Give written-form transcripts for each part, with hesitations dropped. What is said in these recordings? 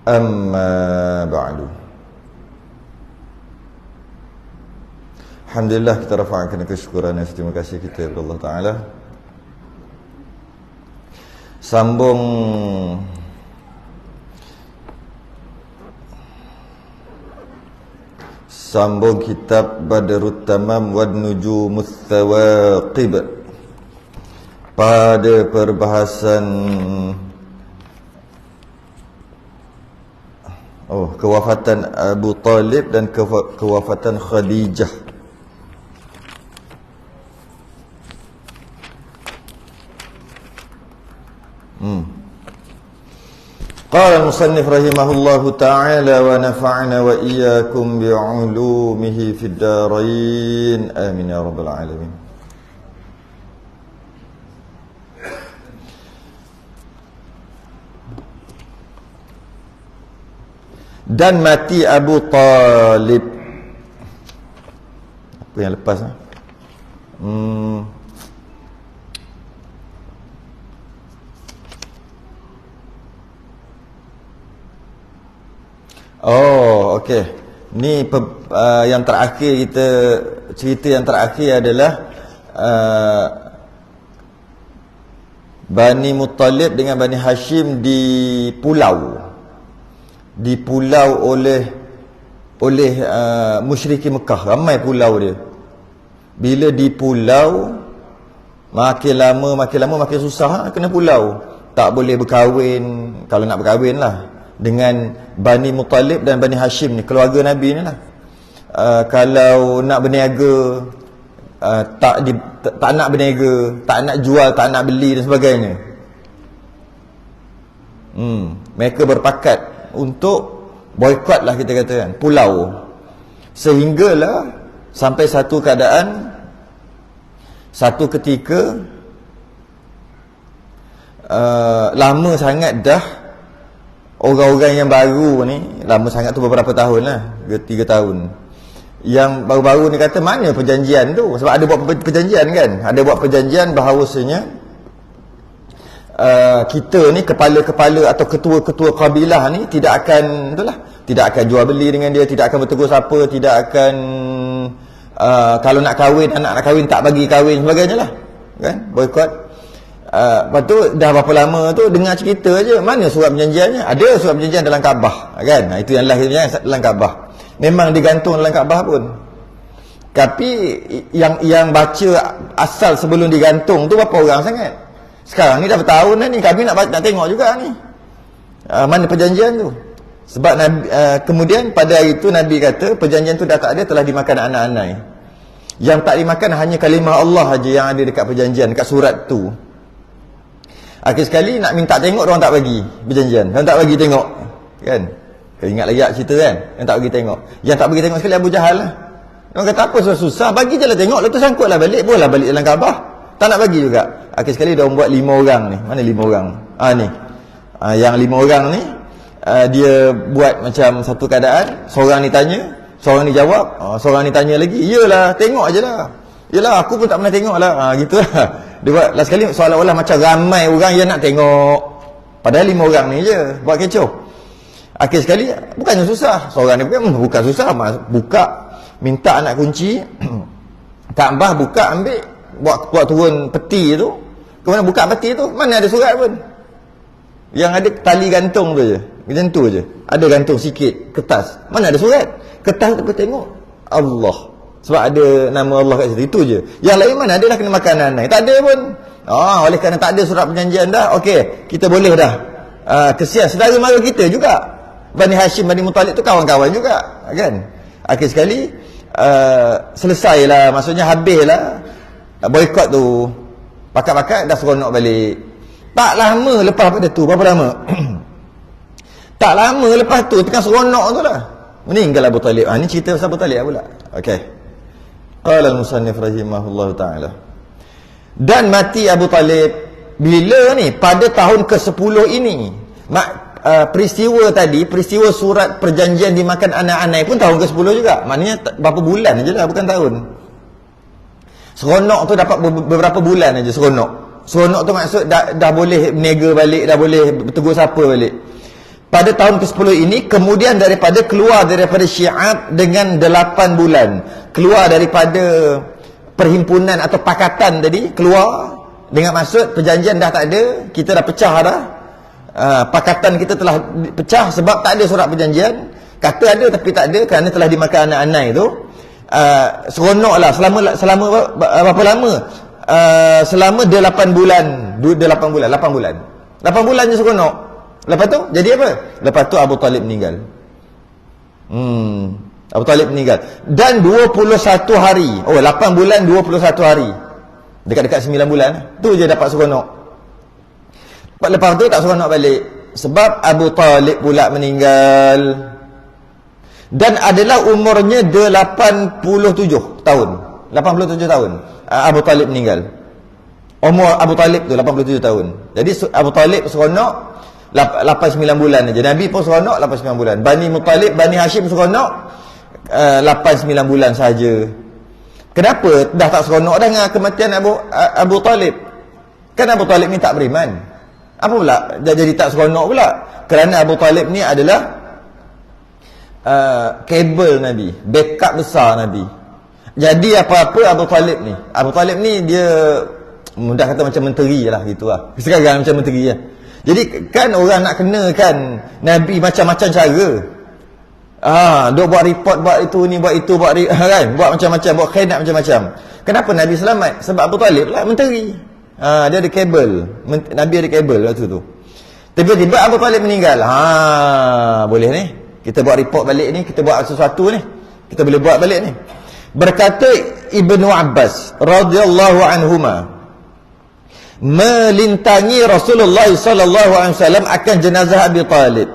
Amma ba'du. Alhamdulillah, kita rafa'kan kesyukuran dan terima kasih kita kepada Allah Ta'ala. Sambung kitab Badrut Tamam wad Nujumus Thawaqib pada perbahasan kewafatan Abu Talib dan kewafatan Khadijah. Qala al-musannif rahimahullahu ta'ala wa nafa'na wa iyyakum bi'ulumihi fid darain. Amin ya rabbal alamin. Dan mati Abu Talib. Apa yang lepas lah? Okey. Ni yang terakhir kita cerita yang terakhir adalah Bani Muttalib dengan Bani Hashim dipulau oleh musyrikin Mekah. Ramai pulau dia. Bila dipulau, makin lama makin susah kena pulau. Tak boleh berkahwin, kalau nak berkahwin lah, dengan Bani Muttalib dan Bani Hashim ni, keluarga Nabi ni lah. Kalau nak berniaga, tak nak berniaga, tak nak jual, tak nak beli dan sebagainya. Mereka berpakat untuk boikot lah, kita katakan, pulau. Sehinggalah sampai satu keadaan, satu ketika lama sangat dah orang-orang yang baru ni, lama sangat tu beberapa tahun lah, 3 tahun. Yang baru-baru ni kata, mana perjanjian tu? Sebab ada buat perjanjian kan, ada buat perjanjian bahawasanya kita ni, kepala-kepala atau ketua-ketua kabilah ni tidak akan jual beli dengan dia, tidak akan bertegur sapa, tidak akan kalau nak kahwin, anak nak kahwin tak bagi kahwin, sebagainya lah kan, boikot. Lepas tu dah berapa lama tu dengar cerita je, mana surat perjanjiannya? Ada surat perjanjian dalam Kaabah kan. Itu yang lahirnya dalam Kaabah. Memang digantung dalam Kaabah pun. Tapi yang baca asal sebelum digantung tu berapa orang sangat. Sekarang ni dah bertahun dah ni, kami nak tengok juga ni, mana perjanjian tu. Sebab kemudian pada hari itu Nabi kata perjanjian tu dah tak ada, telah dimakan anak-anak. Yang tak dimakan hanya kalimah Allah aja yang ada dekat perjanjian, dekat surat tu. Akhir sekali nak minta tengok, orang tak bagi perjanjian. Orang tak bagi tengok kan. Kau ingat lagi cerita kan, yang tak bagi tengok. Yang tak bagi tengok sekali Abu Jahal lah. Orang kata apa susah, bagi je lah tengok, lepas tu sangkutlah balik, bolehlah balik dalam Kaabah. Tak nak bagi juga. Akhir sekali dia buat 5 orang ni. Mana 5 orang? Ni. Yang 5 orang ni dia buat macam satu keadaan, seorang ni tanya, seorang ni jawab, seorang ni tanya lagi. Iyalah, tengok je lah. Yalah, aku pun tak pernah tengok lah. Gitulah. Dia buat last sekali seolah-olah macam ramai orang yang nak tengok, padahal 5 orang ni je buat kecoh. Akhir sekali bukannya susah, seorang ni bukan susah, buka, minta anak kunci Kaabah, buka, ambil, buat turun peti tu. Kemudian buka peti tu, mana ada surat pun. Yang ada tali gantung tu je, macam tu je, ada gantung sikit kertas, mana ada surat. Kertas tu tengok Allah, sebab ada nama Allah kat situ, itu je. Yang lain mana ada, dah kena makan anak, tak ada pun. Oleh kerana tak ada surat perjanjian dah, okey, kita boleh dah. Kesian saudara mara kita juga, Bani Hashim, Bani Muttalib tu kawan-kawan juga kan. Akhir sekali selesailah, maksudnya habislah boikot tu. Pakat-pakat dah seronok balik. Tak lama lepas pada tu, berapa lama? Tak lama lepas tu, tengah seronok tu lah, meninggal Abu Talib. Ni cerita pasal Abu Talib pula. Okey. Qala al-musannif rahimahullah ta'ala. Dan mati Abu Talib bila ni? Pada tahun ke-10 ini. Peristiwa tadi, peristiwa surat perjanjian dimakan anak-anak pun tahun ke-10 juga. Maknanya berapa bulan je lah, bukan tahun. Seronok tu dapat beberapa bulan aja seronok. Seronok tu maksud dah boleh berniaga balik, dah boleh bertegur sapa balik. pada tahun ke-10 ini, kemudian keluar daripada Syiah dengan 8 bulan. Keluar daripada perhimpunan atau pakatan tadi, keluar dengan maksud perjanjian dah tak ada, kita dah pecah dah. Pakatan kita telah pecah sebab tak ada surat perjanjian. Kata ada tapi tak ada kerana telah dimakan anak anai tu. Seronoklah selama berapa lama? Selama 8 bulan. 8 bulan je seronok. Lepas tu jadi apa? Lepas tu Abu Talib meninggal. Abu Talib meninggal. Dan 21 hari. 8 bulan 21 hari. Dekat-dekat 9 bulan. Tu je dapat seronok. Lepas tu tak seronok balik. Sebab Abu Talib pula meninggal. Dan adalah umurnya 87 tahun. 87 tahun. Abu Talib meninggal. Umur Abu Talib tu 87 tahun. Jadi Abu Talib seronok 8-9 bulan aja. Nabi pun seronok 8-9 bulan. Bani Muttalib, Bani Hashim seronok 8-9 bulan saja. Kenapa dah tak seronok dah dengan kematian Abu Talib? Kan Abu Talib ni tak beriman. Apa pula jadi tak seronok pula? Kerana Abu Talib ni adalah kabel Nabi, backup besar Nabi. Jadi apa-apa Abu Talib ni dia mudah kata macam menteri lah gitu lah. Sekarang macam menteri lah. Jadi kan orang nak kenakan Nabi macam-macam cara. Duk buat report, buat itu ni, buat itu, kan? Buat macam-macam, buat khianat macam-macam. Kenapa Nabi selamat? Sebab Abu Talib lah menteri. Dia ada kabel. Nabi ada kabel waktu tu. Tiba-tiba Abu Talib meninggal. Boleh ni. Kita buat report balik ni, kita buat sesuatu ni. Kita boleh buat balik ni. Berkata Ibnu Abbas radhiyallahu anhuma, melintangi Rasulullah sallallahu alaihi wasallam akan jenazah Abi Talib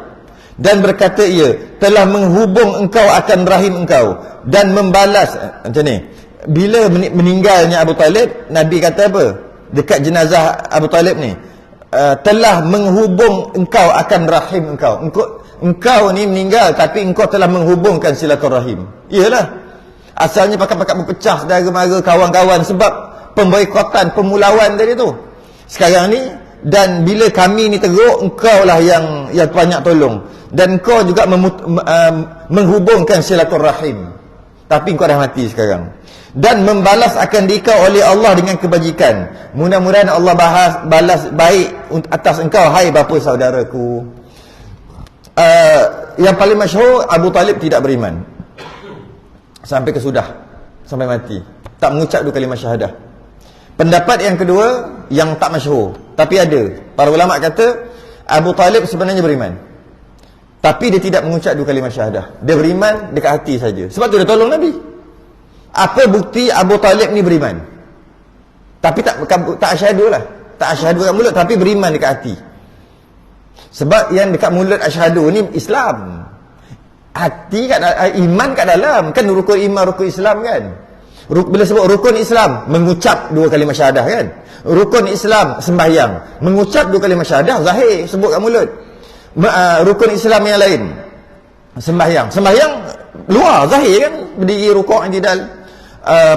dan berkata ia telah menghubung engkau akan rahim engkau dan membalas macam ni. Bila meninggalnya Abu Talib, Nabi kata apa dekat jenazah Abu Talib ni? Telah menghubung engkau akan rahim engkau ni meninggal tapi engkau telah menghubungkan silaturahim. Iyalah, asalnya pakat-pakat berpecah saudara mara kawan-kawan sebab pemboikotan, pemulauan tadi tu. Sekarang ni, dan bila kami ni teruk, engkau lah yang banyak tolong. Dan engkau juga menghubungkan silaturahim. Tapi engkau dah mati sekarang. Dan membalas akan dikau oleh Allah dengan kebajikan. Mudah-mudahan Allah balas baik atas engkau, hai bapa saudaraku. Yang paling masyhur, Abu Talib tidak beriman sampai sampai mati, tak mengucap 2 kalimah syahadah. Pendapat yang kedua yang tak masyhur, tapi ada para ulama kata Abu Talib sebenarnya beriman, tapi dia tidak mengucap 2 kalimah syahadah. Dia beriman dekat hati saja. Sebab tu dia tolong Nabi. Apa bukti Abu Talib ni beriman? Tapi tak asyhadu lah, tak asyhadu kat mulut, tapi beriman dekat hati. Sebab yang dekat mulut asyhadu ni Islam, hati kat iman kat dalam. Kan rukun iman, rukun Islam kan. Bila sebut rukun Islam, mengucap 2 kalimah syahadah kan. Rukun Islam sembahyang, mengucap 2 kalimah syahadah zahir, sebut kat mulut. Rukun Islam yang lain sembahyang luar zahir kan, berdiri rukuk i'tidal.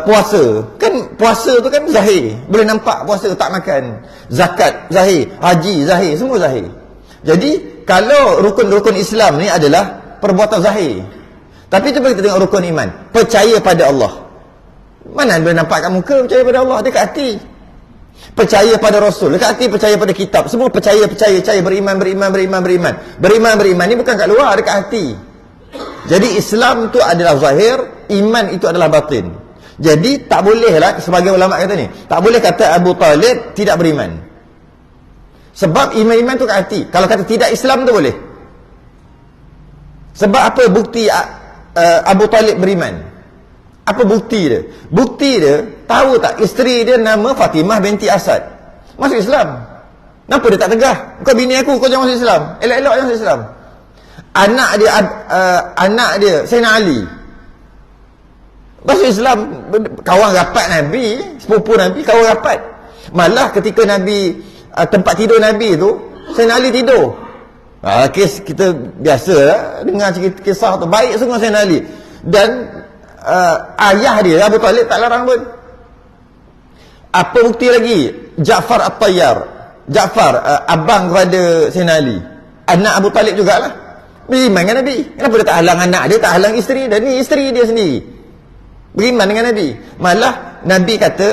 Puasa kan, puasa tu kan zahir, boleh nampak puasa, tak makan. Zakat zahir, haji zahir, semua zahir. Jadi kalau rukun-rukun Islam ni adalah perbuatan zahir. Tapi cuba kita tengok rukun iman, percaya pada Allah. Mana boleh nampak kat muka percaya pada Allah? Dekat hati. Percaya pada Rasul, dekat hati. Percaya pada kitab, semua percaya, beriman. Beriman ni bukan kat luar, dekat hati. Jadi Islam tu adalah zahir, iman itu adalah batin. Jadi tak boleh lah, sebagai ulama kata ni, tak boleh kata Abu Talib tidak beriman. Sebab iman tu kat hati. Kalau kata tidak Islam tu boleh. Sebab apa bukti Abu Talib beriman? Apa bukti dia? Bukti dia, tahu tak, isteri dia nama Fatimah binti Asad, masuk Islam. Kenapa dia tak tegah? Kau bini aku, kau jangan masuk Islam. Elok-elok jangan masuk Islam. Anak dia Sayyidina Ali masuk Islam, kawan rapat Nabi, sepupu Nabi, kawan rapat. Malah ketika Nabi tempat tidur Nabi tu, Sayyidina Ali tidur. Kes kita biasa lah dengar kisah tu, baik sungguh Sayyidina Ali. Dan ayah dia Abu Talib tak larang pun. Apa bukti lagi? Ja'far At-Tayyar, Ja'far abang kepada Sayyidina Ali, Anak Abu Talib jugalah beriman dengan Nabi. Kenapa dia tak halang anak dia, tak halang isteri dia? Ni isteri dia sendiri beriman dengan Nabi. Malah Nabi kata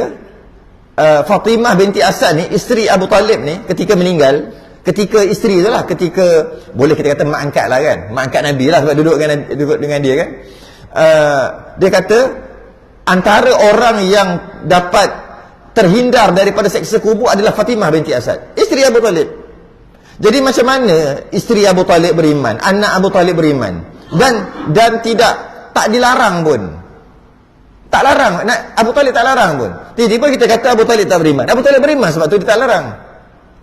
Fatimah binti Asad ni, isteri Abu Talib ni, ketika meninggal, ketika isteri tu lah, ketika boleh kita kata mak angkat lah kan, mak angkat Nabi lah sebab duduk dengan dia kan, dia kata antara orang yang dapat terhindar daripada seksa kubur adalah Fatimah binti Asad, isteri Abu Talib. Jadi macam mana isteri Abu Talib beriman, anak Abu Talib beriman, dan tak dilarang pun. Tak larang, Abu Talib tak larang pun. Tiba-tiba kita kata Abu Talib tak beriman. Abu Talib beriman sebab tu dia tak larang.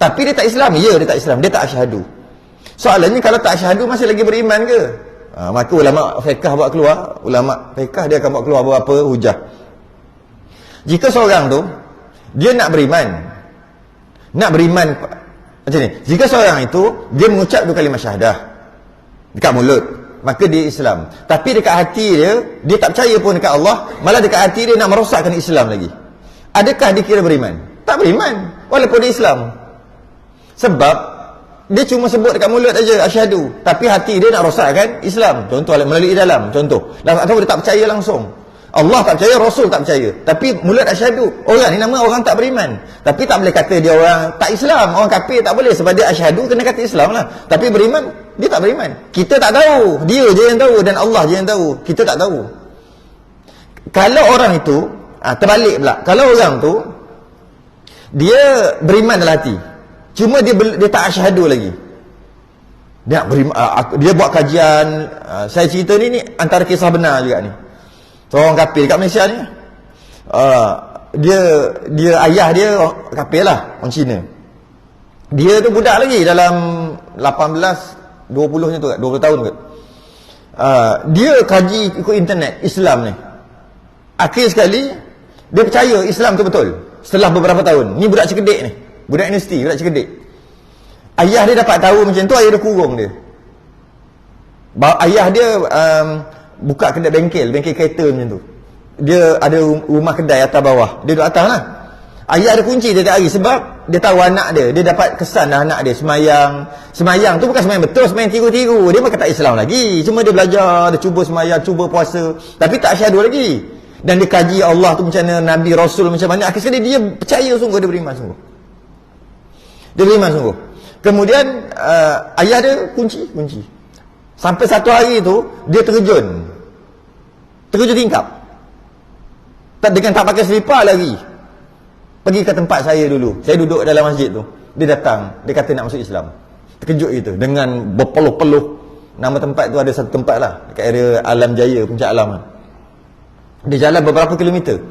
Tapi dia tak Islam. Ya, dia tak Islam. Dia tak asyhadu. Soalannya kalau tak asyhadu masih lagi beriman ke? Maka ulama fiqh buat keluar, ulama fiqh dia akan buat keluar beberapa hujah. Jika seorang tu dia nak beriman macam ni. Jika seorang itu dia mengucap 2 kalimah syahadah dekat mulut, maka dia Islam. Tapi dekat hati dia tak percaya pun dekat Allah, malah dekat hati dia nak merosakkan Islam lagi. Adakah dia kira beriman? Tak beriman, walaupun dia Islam. Sebab dia cuma sebut dekat mulut aja asyhadu, tapi hati dia nak rosakkan Islam. Contoh melalui dalam, contoh. Atau dia tak percaya langsung. Allah tak percaya, Rasul tak percaya, tapi mulut asyhadu. Orang ni nama orang tak beriman. Tapi tak boleh kata dia orang tak Islam, orang kafir tak boleh, sebab dia asyhadu kena kata Islam lah. Tapi beriman, dia tak beriman. Kita tak tahu, dia je yang tahu dan Allah je yang tahu. Kita tak tahu. Kalau orang itu terbalik pula. Kalau orang tu dia beriman dalam hati, cuma dia tak asyhadu lagi. Dia buat kajian, saya cerita ni antara kisah benar juga ni. Seorang kafir dekat Malaysia ni, dia ayah dia kafir lah, orang Cina. Dia tu budak lagi dalam 18 20 macam tu kat, 20 tahun kot. Dia kaji ikut internet Islam ni. Akhir sekali dia percaya Islam tu betul setelah beberapa tahun. Ni budak cerdik ni, budak universiti, budak cerdik. Ayah dia dapat tahu macam tu, ayah dia kurung dia. Ayah dia buka kedai bengkel kereta macam tu. Dia ada rumah kedai atas bawah, dia duduk atas lah. Ayah ada kunci tiap hari sebab dia tahu anak dia dapat kesan dah anak dia semayang tu bukan semayang betul, semayang tiru-tiru. Dia bukan tak Islam lagi, cuma dia belajar, dia cuba semayang, cuba puasa, tapi tak asyhadu lagi. Dan dia kaji Allah tu macam mana, Nabi Rasul macam mana. Akhir sekali dia percaya sungguh, dia beriman sungguh. Dia beriman sungguh. Kemudian ayah dia kunci. Sampai satu hari tu dia terjun tingkap. Dengan tak pakai selipar lagi. Pergi ke tempat saya dulu. Saya duduk dalam masjid tu. Dia datang, dia kata nak masuk Islam. Terkejut gitu dengan berpeluh-peluh. Nama tempat tu ada satu tempat lah dekat area Alam Jaya, Puncak Alam. Dia jalan beberapa kilometer.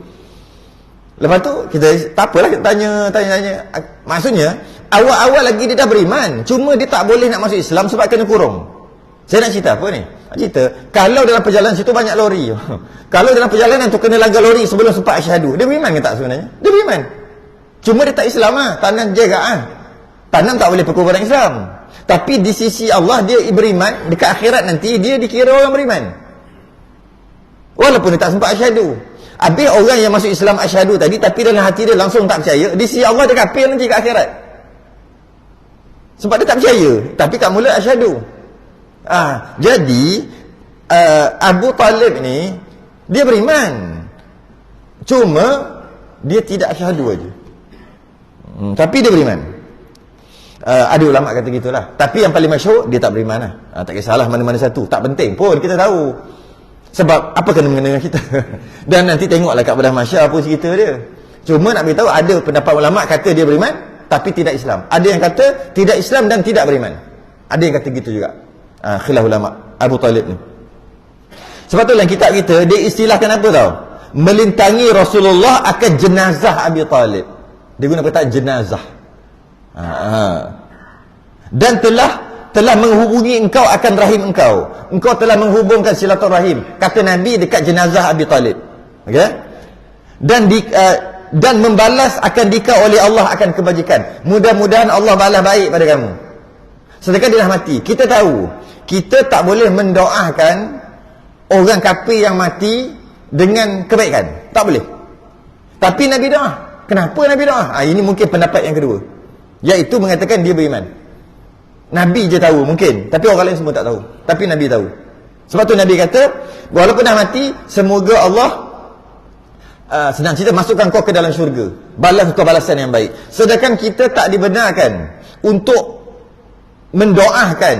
Lepas tu kita tak apalah, kita tanya. Maksudnya awal-awal lagi dia dah beriman, cuma dia tak boleh nak masuk Islam sebab kena kurung. Saya nak cerita apa ni? Cerita kalau dalam perjalanan situ banyak lori. Kalau dalam perjalanan tu kena langgar lori sebelum sempat asyhadu, dia beriman ke tak sebenarnya? Dia beriman. Cuma dia tak Islam lah. Tanam jaga Tanam tak boleh perkuburan Islam. Tapi di sisi Allah dia beriman. Dekat akhirat nanti dia dikira orang beriman, walaupun dia tak sempat asyhadu. Habis orang yang masuk Islam asyhadu tadi, tapi dalam hati dia langsung tak percaya, di sisi Allah dia kafir nanti kat akhirat. Sebab dia tak percaya, tapi kat mulut asyhadu. Jadi Abu Talib ni dia beriman, cuma dia tidak asyhadu aja. Tapi dia beriman. Ada ulama kata gitulah. Tapi yang paling masyhur dia tak beriman lah. Tak kisahlah mana-mana satu, tak penting pun kita tahu. Sebab apa kena mengenai kita. Dan nanti tengoklah kat belah mahsyar apa cerita dia. Cuma nak beritahu ada pendapat ulama kata dia beriman tapi tidak Islam. Ada yang kata tidak Islam dan tidak beriman. Ada yang kata gitu juga. Khilaf ulama Abu Talib ni. Sebab tu dalam kitab kita dia istilahkan apa tau? Melintangi Rasulullah akan jenazah Abi Talib. Dia guna kata jenazah. Dan telah menghubungi engkau akan rahim engkau. Engkau telah menghubungkan silaturahim, kata Nabi dekat jenazah Abi Talib. Okey? Dan membalas akan dikau oleh Allah akan kebajikan. Mudah-mudahan Allah balas baik pada kamu. Sedangkan dia dah mati. Kita tahu, kita tak boleh mendoakan orang kafir yang mati dengan kebaikan. Tak boleh. Tapi Nabi doa. Kenapa Nabi doa? Ini mungkin pendapat yang kedua, iaitu mengatakan dia beriman. Nabi je tahu mungkin, tapi orang lain semua tak tahu. Tapi Nabi tahu. Sebab tu Nabi kata, walaupun dah mati, semoga Allah senang cerita, masukkan kau ke dalam syurga, balas kau balasan yang baik. Sedangkan kita tak dibenarkan untuk mendoakan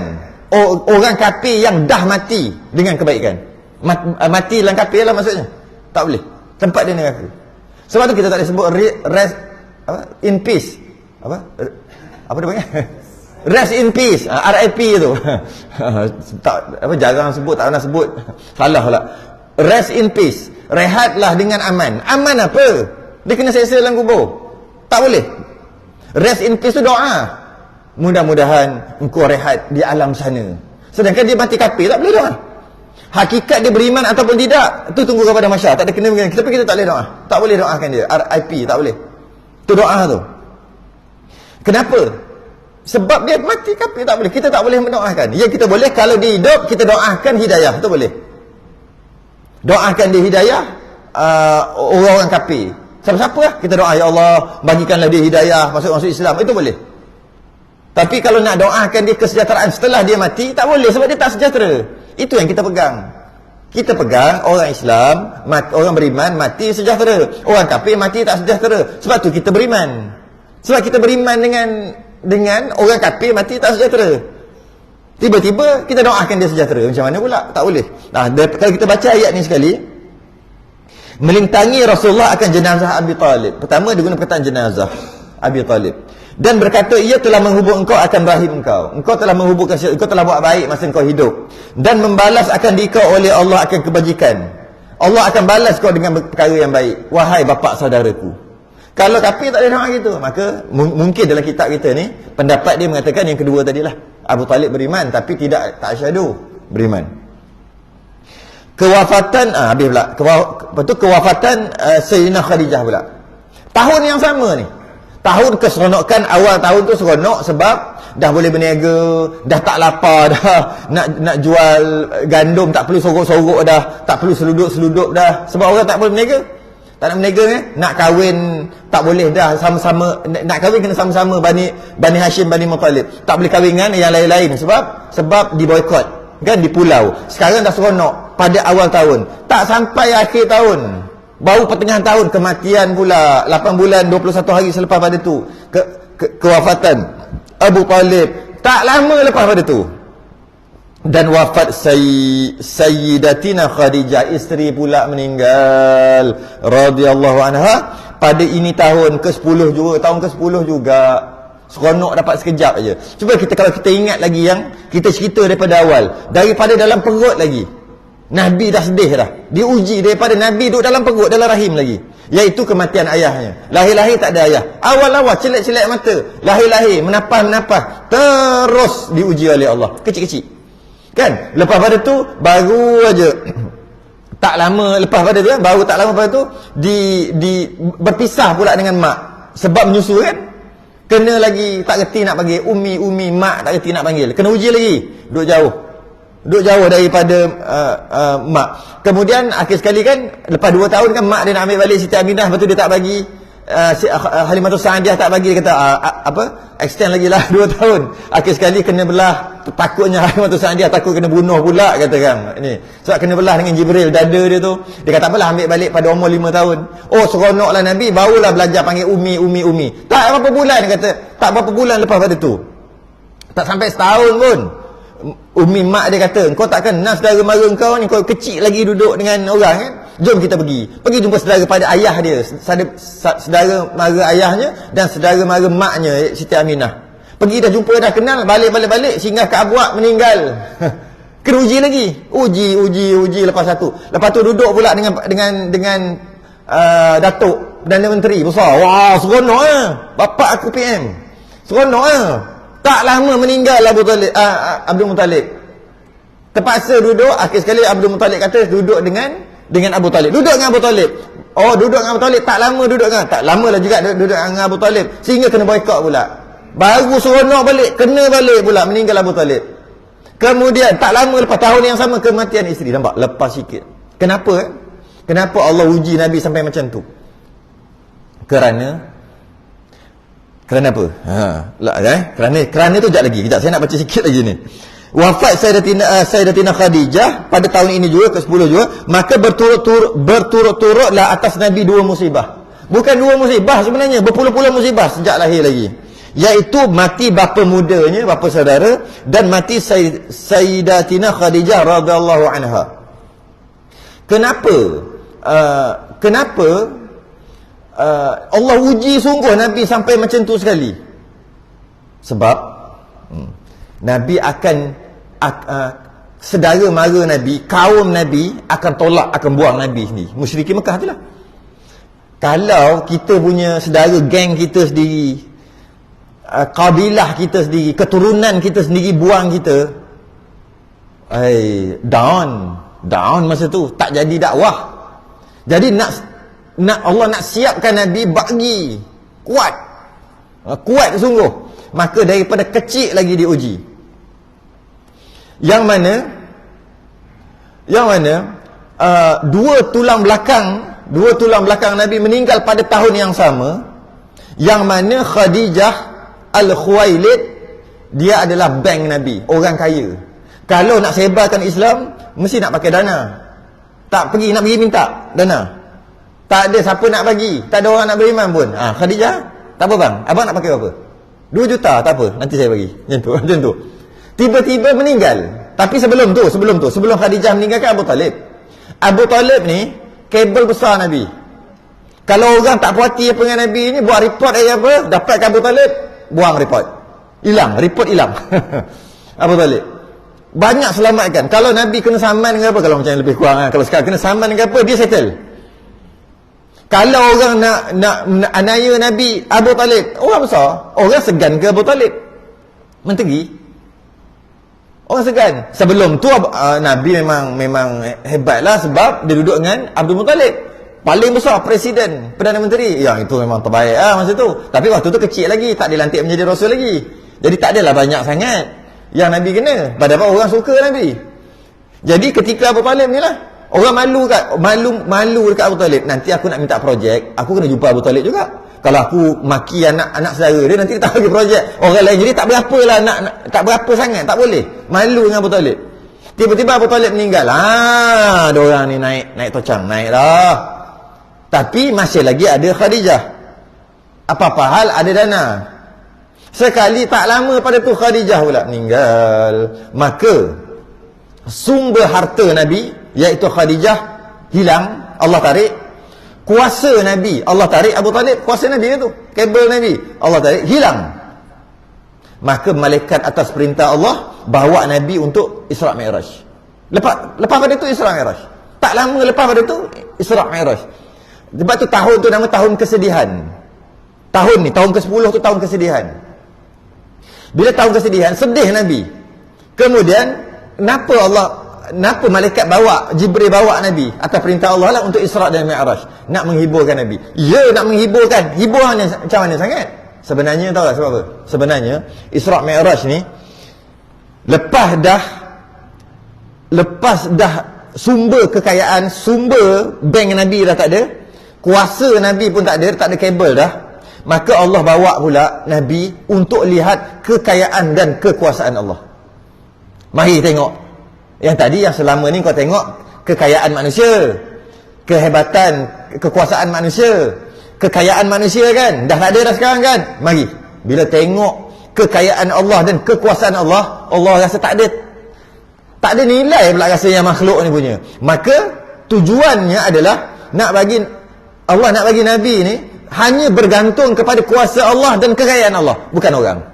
orang kafir yang dah mati dengan kebaikan. Mati dalam kafir lah maksudnya. Tak boleh. Tempat dia neraka. Sebab tu kita tak boleh sebut rest in peace. Apa dia panggil? Rest in peace. RIP tu. Jarang sebut, tak pernah sebut. Salah pula. Rest in peace. Rehatlah dengan aman. Aman apa? Dia kena seksa dalam kubur. Tak boleh. Rest in peace tu doa. Mudah-mudahan engkau rehat di alam sana. Sedangkan dia mati kafir, tak boleh doa. Hakikat dia beriman ataupun tidak, tu tunggu kepada masyarakat. Tak ada kena dengan kita, tapi kita tak boleh doa. Tak boleh doakan dia. RIP, tak boleh. Tu doa tu. Kenapa? Sebab dia mati kafir, tak boleh. Kita tak boleh mendoakan. Yang kita boleh, kalau dia hidup, kita doakan hidayah. Tu boleh. Doakan dia hidayah orang-orang kafir. Siapa-siapa lah, kita doa, ya Allah, bagikanlah dia hidayah, masuk Islam. Itu boleh. Tapi kalau nak doakan dia kesejahteraan setelah dia mati, tak boleh, sebab dia tak sejahtera. Itu yang kita pegang. Kita pegang orang Islam, orang beriman mati sejahtera, orang kafir mati tak sejahtera. Sebab tu kita beriman. Sebab kita beriman dengan orang kafir mati tak sejahtera. Tiba-tiba kita doakan dia sejahtera. Macam mana pula? Tak boleh. Kalau kita baca ayat ni sekali, melintangi Rasulullah akan jenazah Abi Talib. Pertama dia guna perkataan jenazah Abi Talib. Dan berkata, ia telah menghubung engkau akan rahim engkau. Engkau telah menghubungkan, engkau telah buat baik masa engkau hidup. Dan membalas akan dikau oleh Allah akan kebajikan. Allah akan balas kau dengan perkara yang baik. Wahai bapa saudaraku. Kalau kafir tak ada doa gitu, maka mungkin dalam kitab kita ni, pendapat dia mengatakan yang kedua tadilah. Abu Talib beriman, tapi tak asyhadu beriman. Kewafatan, habis pula. Kewafatan Sayyidina Khadijah pula. Tahun yang sama ni. Tahun keseronokan, awal tahun tu seronok sebab dah boleh berniaga, dah tak lapar dah, nak jual gandum tak perlu sorok-sorok dah, tak perlu seluduk-seluduk dah, sebab orang tak boleh berniaga. Tak nak berniaga nak kahwin tak boleh dah, sama-sama nak kahwin kena sama-sama Bani Hashim, Bani Muttalib. Tak boleh kahwin dengan yang lain-lain sebab diboikot kan, di pulau. Sekarang dah seronok pada awal tahun. Tak sampai akhir tahun, baru pertengahan tahun kematian pula, 8 bulan 21 hari selepas pada tu kewafatan Abu Talib. Tak lama lepas pada tu, dan wafat Sayyidatina Khadijah, isteri pula meninggal radhiyallahu anha pada ini tahun ke-10 juga. Tahun ke-10 juga seronok dapat sekejap aja. Cuba kalau kita ingat lagi yang kita cerita daripada awal, daripada dalam perut lagi Nabi dah sedih dah. Diuji daripada Nabi duduk dalam perut, dalam rahim lagi. Iaitu kematian ayahnya. Lahir-lahir tak ada ayah. Awal-awal celak-celak mata. Lahir-lahir, menapah-menapah. Terus diuji oleh Allah. Kecil-kecil. Kan? Lepas pada tu, baru aja. Tak lama lepas pada tu, baru tak lama pada tu, berpisah pula dengan mak. Sebab menyusu kan? Kena lagi, tak reti nak panggil. Umi, mak tak reti nak panggil. Kena uji lagi. Duduk jauh daripada mak. Kemudian akhir sekali kan, lepas 2 tahun kan mak dia nak ambil balik Siti Aminah, lepas tu dia tak bagi, Halimatus Sa'diyah tak bagi. Dia kata extend lagi lah 2 tahun. Akhir sekali kena belah. Takutnya Halimatus Sa'diyah takut kena bunuh pula, kata kan ni. Sebab kena belah dengan Jibril dada dia tu. Dia kata apalah, ambil balik pada umur 5 tahun. Oh seronoklah Nabi, barulah belajar panggil umi. Tak berapa bulan, dia kata. Tak berapa bulan lepas pada tu, tak sampai setahun pun, umi mak dia kata, kau takkan nak saudara mara kau ni, kau kecil lagi duduk dengan orang kan, jom kita pergi jumpa saudara pada ayah dia, saudara mara ayahnya dan saudara mara maknya Siti Aminah. Pergi dah jumpa, dah kenal, balik singgah ke Abuak, meninggal. Kena uji lagi, uji lepas tu duduk pula dengan Datuk Perdana Menteri besar. Wah seronok bapak aku PM, seronok Tak lama meninggal Abdul Muttalib. Terpaksa duduk. Akhir sekali Abdul Muttalib kata duduk dengan Abu Talib. Duduk dengan Abu Talib. Oh, duduk dengan Abu Talib. Tak lama duduk dengan. Tak lama lah juga duduk dengan Abu Talib. Sehingga kena boikot pula. Baru seronok balik, kena balik pula, meninggal Abu Talib. Kemudian tak lama lepas tahun yang sama kematian isteri. Nampak? Lepas sikit. Kenapa? Kenapa Allah uji Nabi sampai macam tu? Kerana Kerana apa? Kerana tu kejap saya nak baca sikit lagi ni. Wafat Sayyidatina Khadijah pada tahun ini juga, ke-10 juga, maka berturut-turutlah atas Nabi 2 musibah. Bukan 2 musibah sebenarnya, berpuluh-puluh musibah sejak lahir lagi. Iaitu mati bapa mudanya, bapa saudara, dan mati Sayyidatina Khadijah radhiyallahu anha. Kenapa Allah uji sungguh Nabi sampai macam tu sekali? Sebab Nabi akan sedara mara Nabi, kaum Nabi akan tolak, akan buang Nabi sendiri. Musyrikin Mekah tu lah. Kalau kita punya sedara, geng kita sendiri, kabilah kita sendiri, keturunan kita sendiri buang kita, down masa tu, tak jadi dakwah. Jadi nak Allah nak siapkan Nabi bagi kuat sungguh. Maka daripada kecil lagi diuji. Yang mana dua tulang belakang Nabi meninggal pada tahun yang sama, yang mana Khadijah Al-Khuwailid, dia adalah bank Nabi, orang kaya. Kalau nak sebarkan Islam mesti nak pakai dana. Tak nak pergi minta dana. Tak ada siapa nak bagi, tak ada orang nak beriman pun. Khadijah, tak apa bang, abang nak pakai berapa? 2 juta, tak apa, nanti saya bagi. Macam tu. Tiba-tiba meninggal. Tapi sebelum Khadijah meninggalkan Abu Talib ni kabel besar Nabi. Kalau orang tak puati apa dengan Nabi ni, buat report apa, dapatkan Abu Talib, buang report. Report hilang. Abu Talib banyak selamatkan. Kalau Nabi kena saman ke apa, kalau macam lebih kurang kalau sekarang kena saman ke apa, dia settle. Kalau orang nak anaya Nabi Abu Talib, orang besar, orang segan ke Abu Talib? Menteri. Orang segan. Sebelum tu Nabi memang hebatlah, sebab dia duduk dengan Abdul Muttalib, paling besar, presiden, Perdana Menteri. Yang itu memang terbaik masa tu. Tapi waktu tu kecil lagi, tak dilantik menjadi rasul lagi. Jadi tak adalah banyak sangat yang Nabi kena. Padahal orang suka Nabi. Jadi ketika Abu Talib ni lah, orang malu dekat Abu Talib. Nanti aku nak minta projek, aku kena jumpa Abu Talib juga. Kalau aku maki anak saudara dia, nanti dia tak bagi projek orang lain. Jadi tak berapa lah, tak berapa sangat, tak boleh. Malu dengan Abu Talib. Tiba-tiba Abu Talib meninggal. Ada orang ni naik tocang, naik dah. Tapi masih lagi ada Khadijah. Apa-apa hal ada dana. Sekali tak lama pada tu Khadijah pula meninggal. Maka sumber harta Nabi, iaitu Khadijah, hilang. Allah tarik. Kuasa Nabi, Allah tarik. Abu Talib, kuasa Nabi itu, kabel Nabi, Allah tarik, hilang. Maka malaikat atas perintah Allah bawa Nabi untuk Isra' Mi'raj. Lepas pada itu Isra' Mi'raj. Tak lama lepas pada itu Isra' Mi'raj. Sebab tu tahun tu nama tahun kesedihan. Tahun ke-10 tu tahun kesedihan. Bila tahun kesedihan, sedih Nabi. Kemudian Kenapa malaikat Jibril bawa Nabi atas perintah Allah lah untuk Isra' dan Mi'raj? Nak menghiburkan Nabi. Ya, nak menghiburkan. Hiburannya macam mana sangat? Sebenarnya tahu tak sebab apa? Sebenarnya Isra' Mi'raj ni lepas dah sumber kekayaan, sumber bank Nabi dah tak ada, kuasa Nabi pun tak ada kabel dah. Maka Allah bawa pula Nabi untuk lihat kekayaan dan kekuasaan Allah. Mari tengok. Yang tadi, yang selama ni kau tengok kekayaan manusia, kehebatan, kekuasaan manusia, kekayaan manusia kan, dah tak ada dah sekarang kan. Mari, bila tengok kekayaan Allah dan kekuasaan Allah, Allah rasa tak ada nilai pula rasa yang makhluk ni punya. Maka tujuannya adalah Allah nak bagi Nabi ni hanya bergantung kepada kuasa Allah dan kekayaan Allah, bukan orang.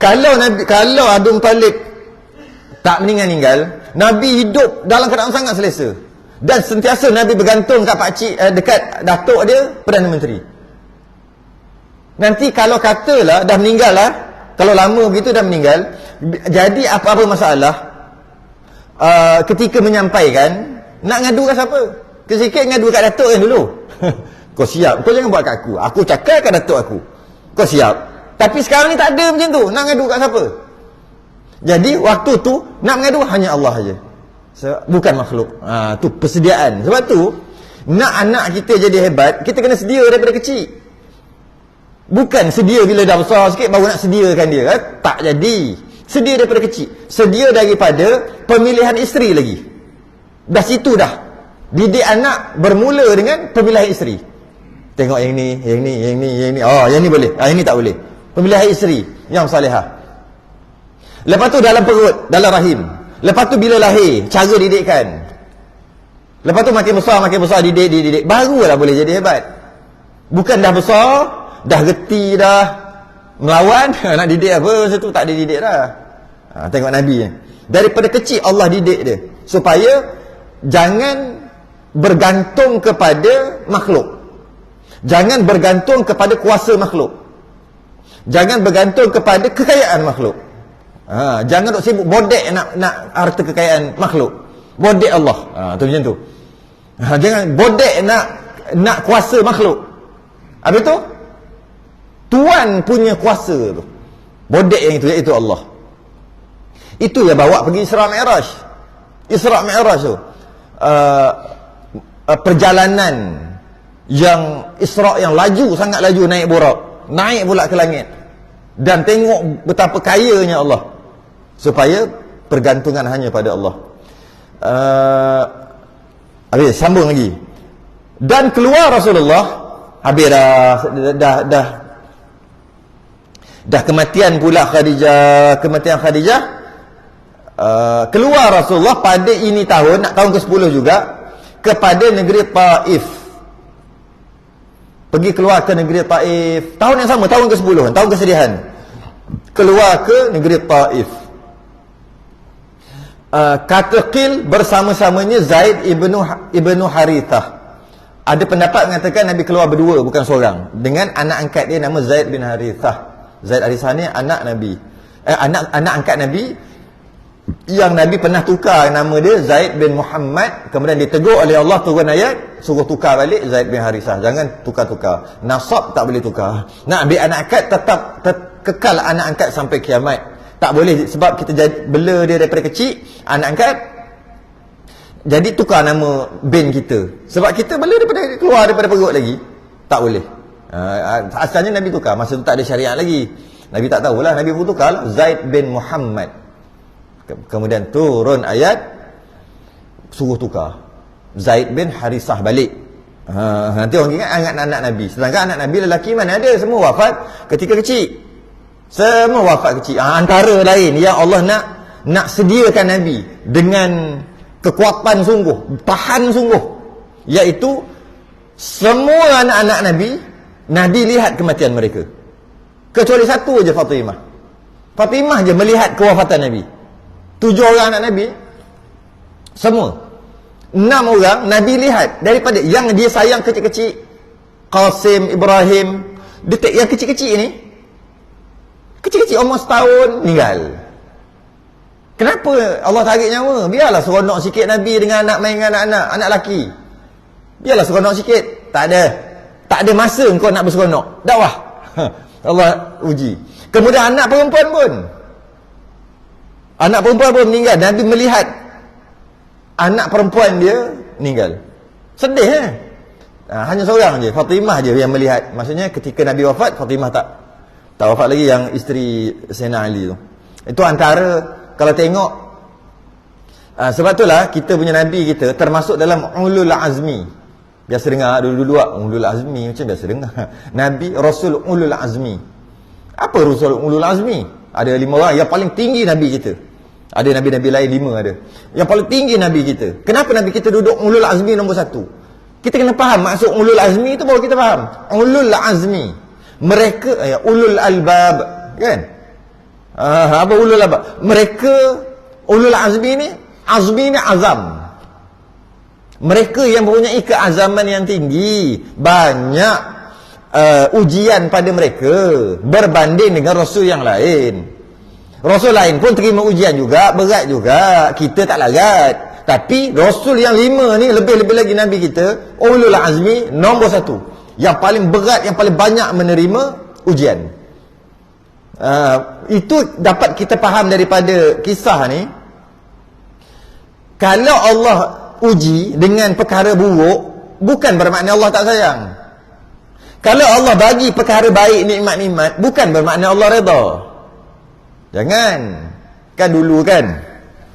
Kalau Abdul Muttalib tak meninggal, Nabi hidup dalam keadaan sangat selesa. Dan sentiasa Nabi bergantung kat pakcik, dekat datuk dia, Perdana Menteri. Nanti kalau katalah dah meninggal lah, kalau lama begitu dah meninggal, jadi apa-apa masalah, ketika menyampaikan, nak ngadu kat siapa? Kesikit ngadu kat datuk yang dulu. Kau siap, kau jangan buat kat aku cakap kat datuk aku, kau siap. Tapi sekarang ni tak ada macam tu, nak ngadu kat siapa? Jadi waktu tu nak mengadu hanya Allah saja, bukan makhluk. Tu persediaan. Sebab tu nak anak kita jadi hebat, kita kena sedia daripada kecil. Bukan sedia bila dah besar sikit baru nak sediakan dia. Tak jadi. Sedia daripada kecil. Sedia daripada pemilihan isteri lagi. Dah situ dah. Didik anak bermula dengan pemilihan isteri. Tengok yang ni, yang ni, yang ni, yang ni. Oh, yang ni boleh. Yang ni tak boleh. Pemilihan isteri yang salihah. Lepas tu dalam perut, dalam rahim. Lepas tu bila lahir, cara didikkan. Lepas tu makin besar didik. Barulah boleh jadi hebat. Bukan dah besar, dah reti dah melawan, nak didik apa, masa tu tak ada didik dah. Tengok Nabi ni. Daripada kecil Allah didik dia. Supaya jangan bergantung kepada makhluk. Jangan bergantung kepada kuasa makhluk. Jangan bergantung kepada kekayaan makhluk. Jangan duk sibuk bodek nak harta kekayaan makhluk. Bodek Allah. Tu macam tu. Jangan bodek nak kuasa makhluk. Habis tu Tuan punya kuasa tu. Bodek yang itu Allah. Itu yang bawa pergi Isra Mi'raj. Isra Mi'raj tu perjalanan yang Isra yang laju, sangat laju, naik burak, naik pula ke langit dan tengok betapa kayanya Allah, supaya pergantungan hanya pada Allah. Habis sambung lagi. Dan keluar Rasulullah, habis dah kematian pula Khadijah, keluar Rasulullah pada ini tahun, nak tahun ke-10 juga, kepada negeri Taif. Pergi keluar ke negeri Taif. Tahun yang sama, tahun ke-10, tahun kesedihan. Keluar ke negeri Taif. Kata Qil bersama-samanya Zaid ibnu Harithah. Ada pendapat mengatakan Nabi keluar berdua, bukan seorang, dengan anak angkat dia nama Zaid bin Harithah. Zaid Harithah ni anak Nabi. Anak angkat Nabi, yang Nabi pernah tukar nama dia Zaid bin Muhammad, kemudian ditegur oleh Allah, turun ayat suruh tukar balik Zaid bin Harithah. Jangan tukar-tukar. Nasab tak boleh tukar. Nak ambil anak angkat, tetap kekal anak angkat sampai kiamat. Tak boleh, sebab kita bela dia daripada kecil, anak angkat, jadi tukar nama bin kita. Sebab kita bela daripada keluar daripada perut lagi. Tak boleh. Asalnya Nabi tukar. Masa tu tak ada syariat lagi. Nabi tak tahulah. Nabi pun tukar lah. Zaid bin Muhammad. Kemudian turun ayat suruh tukar Zaid bin Harisah balik. Nanti orang ingat anak-anak Nabi. Sedangkan anak Nabi lelaki mana ada, semua wafat ketika kecil. Semua wafat kecil. Antara lain yang Allah nak sediakan Nabi dengan kekuatan sungguh, tahan sungguh, iaitu semua anak-anak Nabi lihat kematian mereka, kecuali satu aja, Fatimah je melihat kewafatan Nabi. 7 orang anak Nabi, semua 6 orang Nabi lihat daripada yang dia sayang kecil-kecil, Qasim, Ibrahim, detik yang kecil-kecil ni, kecil-kecil umur setahun meninggal. Kenapa Allah tarik nyawa? Biarlah seronok sikit Nabi dengan anak main dengan anak lelaki. Biarlah seronok sikit. Tak ada masa kau nak berseronok. Dakwah. Allah uji. Kemudian anak perempuan pun meninggal. Nabi melihat anak perempuan dia meninggal. Sedih hanya seorang je, Fatimah je yang melihat. Maksudnya ketika Nabi wafat, Fatimah tak wafat lagi, yang isteri Sayyidina Ali tu. Itu antara, kalau tengok, sebab itulah kita punya Nabi kita termasuk dalam ulul azmi. Biasa dengar dulu-dulu ulul azmi, macam biasa dengar Nabi Rasul ulul azmi. Apa Rasul ulul azmi? Ada 5 orang yang paling tinggi Nabi kita. Ada Nabi-Nabi lain 5 ada. Yang paling tinggi Nabi kita. Kenapa Nabi kita duduk ulul azmi nombor 1? Kita kena faham maksud ulul azmi itu, baru kita faham. Ulul azmi, mereka ulul albab, kan? Apa ulul albab? Mereka ulul azmi ni azam. Mereka yang mempunyai keazaman yang tinggi, banyak ujian pada mereka berbanding dengan Rasul yang lain. Rasul lain pun terima ujian juga, berat juga, kita tak larat. Tapi Rasul yang 5 ni, lebih-lebih lagi Nabi kita, ulul azmi nombor 1, yang paling berat, yang paling banyak menerima ujian. Itu dapat kita faham daripada kisah ni. Kalau Allah uji dengan perkara buruk, bukan bermakna Allah tak sayang. Kalau Allah bagi perkara baik, nikmat-nikmat, bukan bermakna Allah redha. Jangan. Kan dulu kan,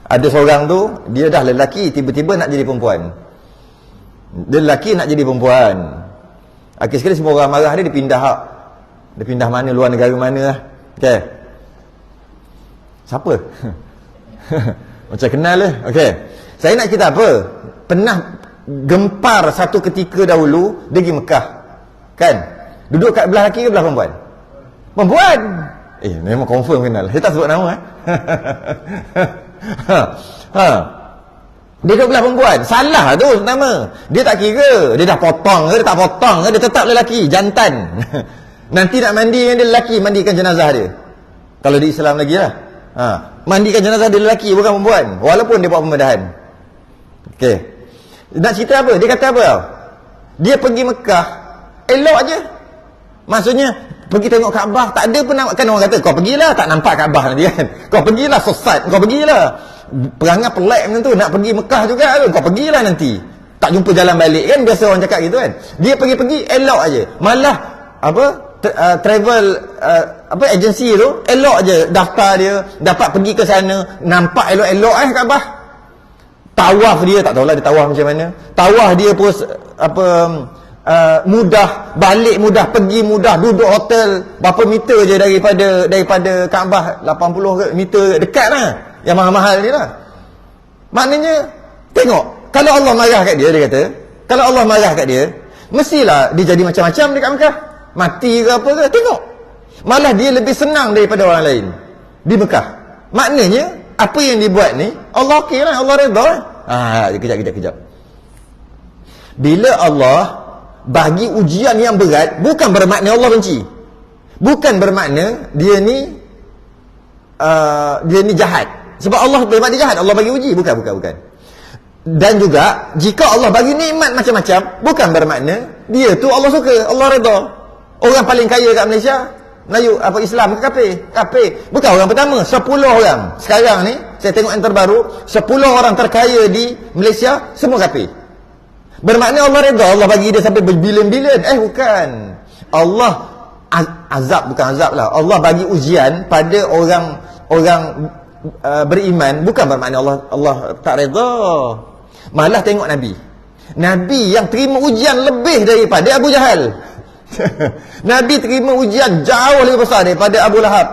ada seorang tu, dia dah lelaki, tiba-tiba nak jadi perempuan. Dia lelaki nak jadi perempuan. Akhir sekali semua orang marah dia, dia pindah hak. Dia pindah mana, luar negara mana lah. Okay. Siapa? Macam kenal lah. Okay. Saya nak cerita apa? Pernah gempar satu ketika dahulu, dia pergi Mekah. Kan? Duduk kat belah lelaki ke belah perempuan? Perempuan! Memang confirm kenal. Saya tak sebut nama Dia duduk belah perempuan. Salah tu nama. Dia tak kira dia dah potong ke, dia tak potong ke, dia tetap lelaki, jantan. Nanti nak mandi dengan dia lelaki, mandikan jenazah dia. Kalau di Islam lagi lah. Mandikan jenazah dia lelaki, bukan perempuan. Walaupun dia buat pembedahan. Okey. Nak cerita apa? Dia kata apa tau? Dia pergi Mekah, elok aje. Maksudnya pergi tengok Kaabah, tak ada pun nak, kan orang kata kau pergilah, tak nampak Kaabah nanti kan. Kau pergilah sesat, kau pergilah. Perangai pelak macam tu, nak pergi Mekah juga tu, kau pergilah nanti. Tak jumpa jalan balik kan, biasa orang cakap gitu kan. Dia pergi-pergi elok aje. Malah apa? Travel agency tu elok aje daftar dia, dapat pergi ke sana, nampak elok-elok Kaabah. Tawaf dia, tak tahulah dia tawaf macam mana. Tawaf dia pun mudah, balik mudah, pergi mudah, duduk hotel berapa meter je daripada Kaabah, 80 meter, dekat lah. Yang mahal-mahal ni lah. Maknanya tengok, kalau Allah marah kat dia kata, kalau Allah marah kat dia, mestilah dia jadi macam-macam dekat Mekah, mati ke apa ke, tengok. Malah dia lebih senang daripada orang lain di Mekah. Maknanya apa yang dibuat ni Allah okey lah, Allah redha lah. Kejap. Bila Allah bagi ujian yang berat, bukan bermakna Allah benci. Bukan bermakna dia ni jahat. Sebab Allah memang dia jahat, Allah bagi uji, bukan. Dan juga jika Allah bagi nikmat macam-macam, bukan bermakna dia tu Allah suka, Allah redha. Orang paling kaya kat Malaysia, Melayu apa Islam ke kafir? Bukan orang pertama, 10 orang. Sekarang ni saya tengok yang terbaru, 10 orang terkaya di Malaysia semua kafir. Bermakna Allah redha, Allah bagi dia sampai berbilion-bilion. Bukan. Allah bukan azab lah. Allah bagi ujian pada orang beriman, bukan bermakna Allah tak redha. Malah tengok Nabi yang terima ujian lebih daripada Abu Jahal. Nabi terima ujian jauh lebih besar daripada Abu Lahab.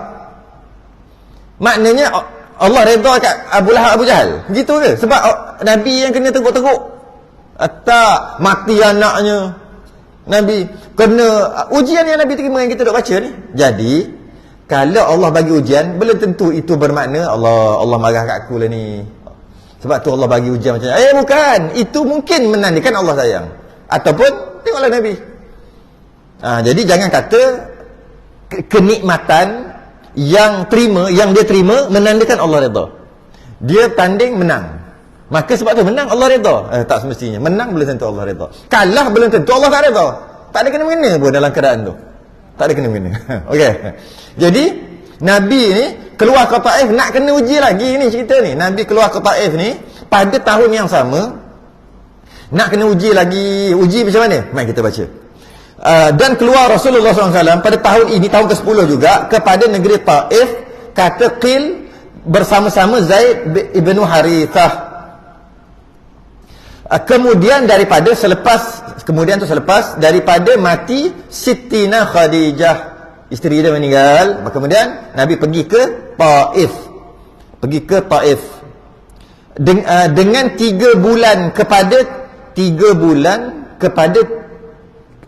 Maknanya Allah redha kat Abu Lahab, Abu Jahal. Begitu ke? Sebab Nabi yang kena teruk-teruk. Tak, mati anaknya. Nabi kena ujian yang Nabi terima yang kita duk baca ni. Jadi kalau Allah bagi ujian, belum tentu itu bermakna Allah marah kat aku lah ni. Sebab tu Allah bagi ujian macam ni. Bukan. Itu mungkin menandakan Allah sayang. Ataupun tengoklah Nabi. Jadi jangan kata kenikmatan yang dia terima menandakan Allah redha. Dia tanding menang. Maka sebab tu menang Allah redha. Tak semestinya. Menang belum tentu Allah redha. Kalah belum tentu Allah tak redha. Tak ada kena-mengena pun dalam keadaan tu. Tak ada kena-mengena. Okey. Jadi Nabi ni keluar ke Taif, nak kena uji lagi ni cerita ni. Nabi keluar ke Taif ni pada tahun yang sama, nak kena uji lagi. Uji macam mana? Mari kita baca. Dan keluar Rasulullah SAW pada tahun ini, tahun ke-10 juga, kepada negeri Taif, kata Qil bersama-sama Zaid ibn Harithah. Kemudian selepas daripada mati Sittina Khadijah, isteri dia meninggal, kemudian Nabi pergi ke Taif. Dengan 3 bulan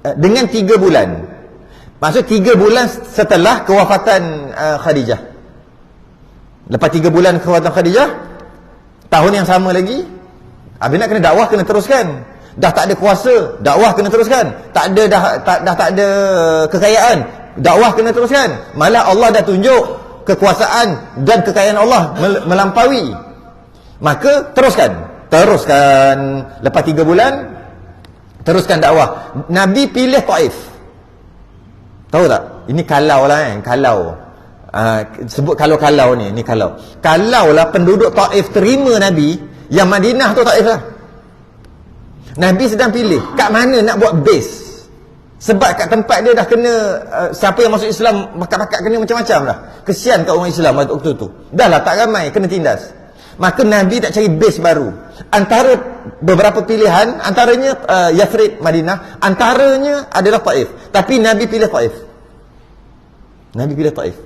dengan 3 bulan. Maksud 3 bulan setelah kewafatan Khadijah. Lepas 3 bulan kewafatan Khadijah, tahun yang sama lagi, habis nak kena dakwah, kena teruskan. Dah tak ada kuasa, dakwah kena teruskan. Tak ada kekayaan, dakwah kena teruskan. Malah Allah dah tunjuk kekuasaan dan kekayaan Allah melampaui. Maka teruskan. Lepas 3 bulan teruskan dakwah. Nabi pilih Taif. Tahu tak? Ini kalau lah kalau. Sebut kalau ni kalau. Kalau lah penduduk Taif terima Nabi, yang Madinah tu Taif lah. Nabi sedang pilih kat mana nak buat base. Sebab kat tempat dia dah kena siapa yang masuk Islam bakat-bakat kena macam-macam dah. Kesian kat orang Islam waktu tu. Dah lah tak ramai kena tindas. Maka Nabi tak cari base baru. Antara beberapa pilihan, antaranya Yathrib, Madinah, antaranya adalah Taif. Tapi Nabi pilih Taif. Nabi pilih Taif.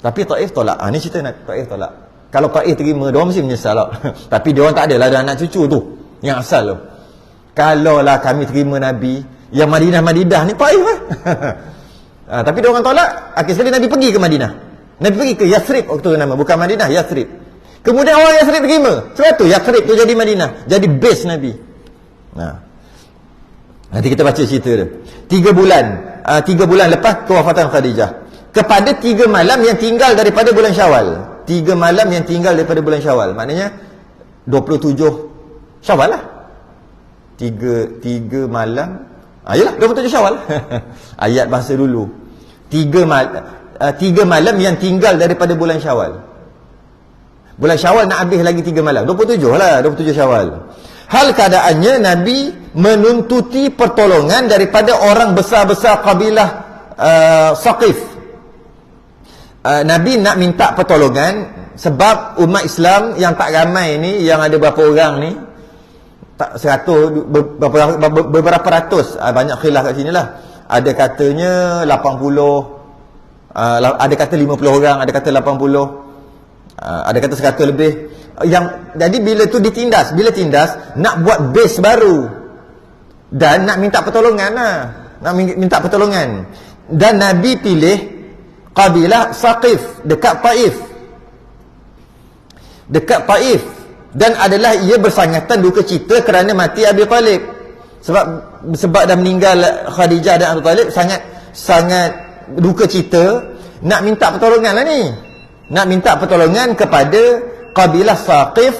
Tapi Taif tolak. Ni cerita Taif tolak. Kalau Taif terima, diorang mesti menyesal lah. Tapi diorang tak adalah ada anak cucu tu yang asal tu. Kalaulah kami terima Nabi, yang Madinah ni Taif lah. Tapi diorang tolak. Akhir sekali Nabi pergi ke Madinah. Nabi pergi ke Yathrib waktu tu nama, bukan Madinah, Yathrib. Kemudian orang Yathrib terima. Sebab tu Yathrib tu jadi Madinah, jadi base Nabi. Nanti kita baca cerita dia. 3 bulan lepas kewafatan Khadijah, kepada 3 malam yang tinggal daripada bulan Syawal. 3 malam yang tinggal daripada bulan Syawal, maknanya 27 Syawal lah. 3 malam, yalah 27 Syawal. Ayat bahasa dulu. 3 malam yang tinggal daripada bulan Syawal. Bulan Syawal nak habis lagi 3 malam. 27 lah, 27 Syawal. Hal keadaannya Nabi menuntuti pertolongan daripada orang besar-besar kabilah Saqif. Nabi nak minta pertolongan sebab umat Islam yang tak ramai ni, yang ada berapa orang ni, tak 100, beberapa ratus, banyak khilaf kat sini lah. Ada katanya 80, ada kata 50 orang, ada kata 80, ada kata 100 lebih. Jadi bila tu ditindas, bila tindas nak buat base baru dan nak minta pertolongan lah. Nak minta pertolongan. Dan Nabi pilih kabilah Saqif dekat Taif. Dekat Taif. Dan adalah ia bersangatan duka cita kerana mati Abi Talib. Sebab dah meninggal Khadijah dan Abi Talib, sangat duka cita, nak minta pertolongan lah ni. Nak minta pertolongan kepada kabilah Saqif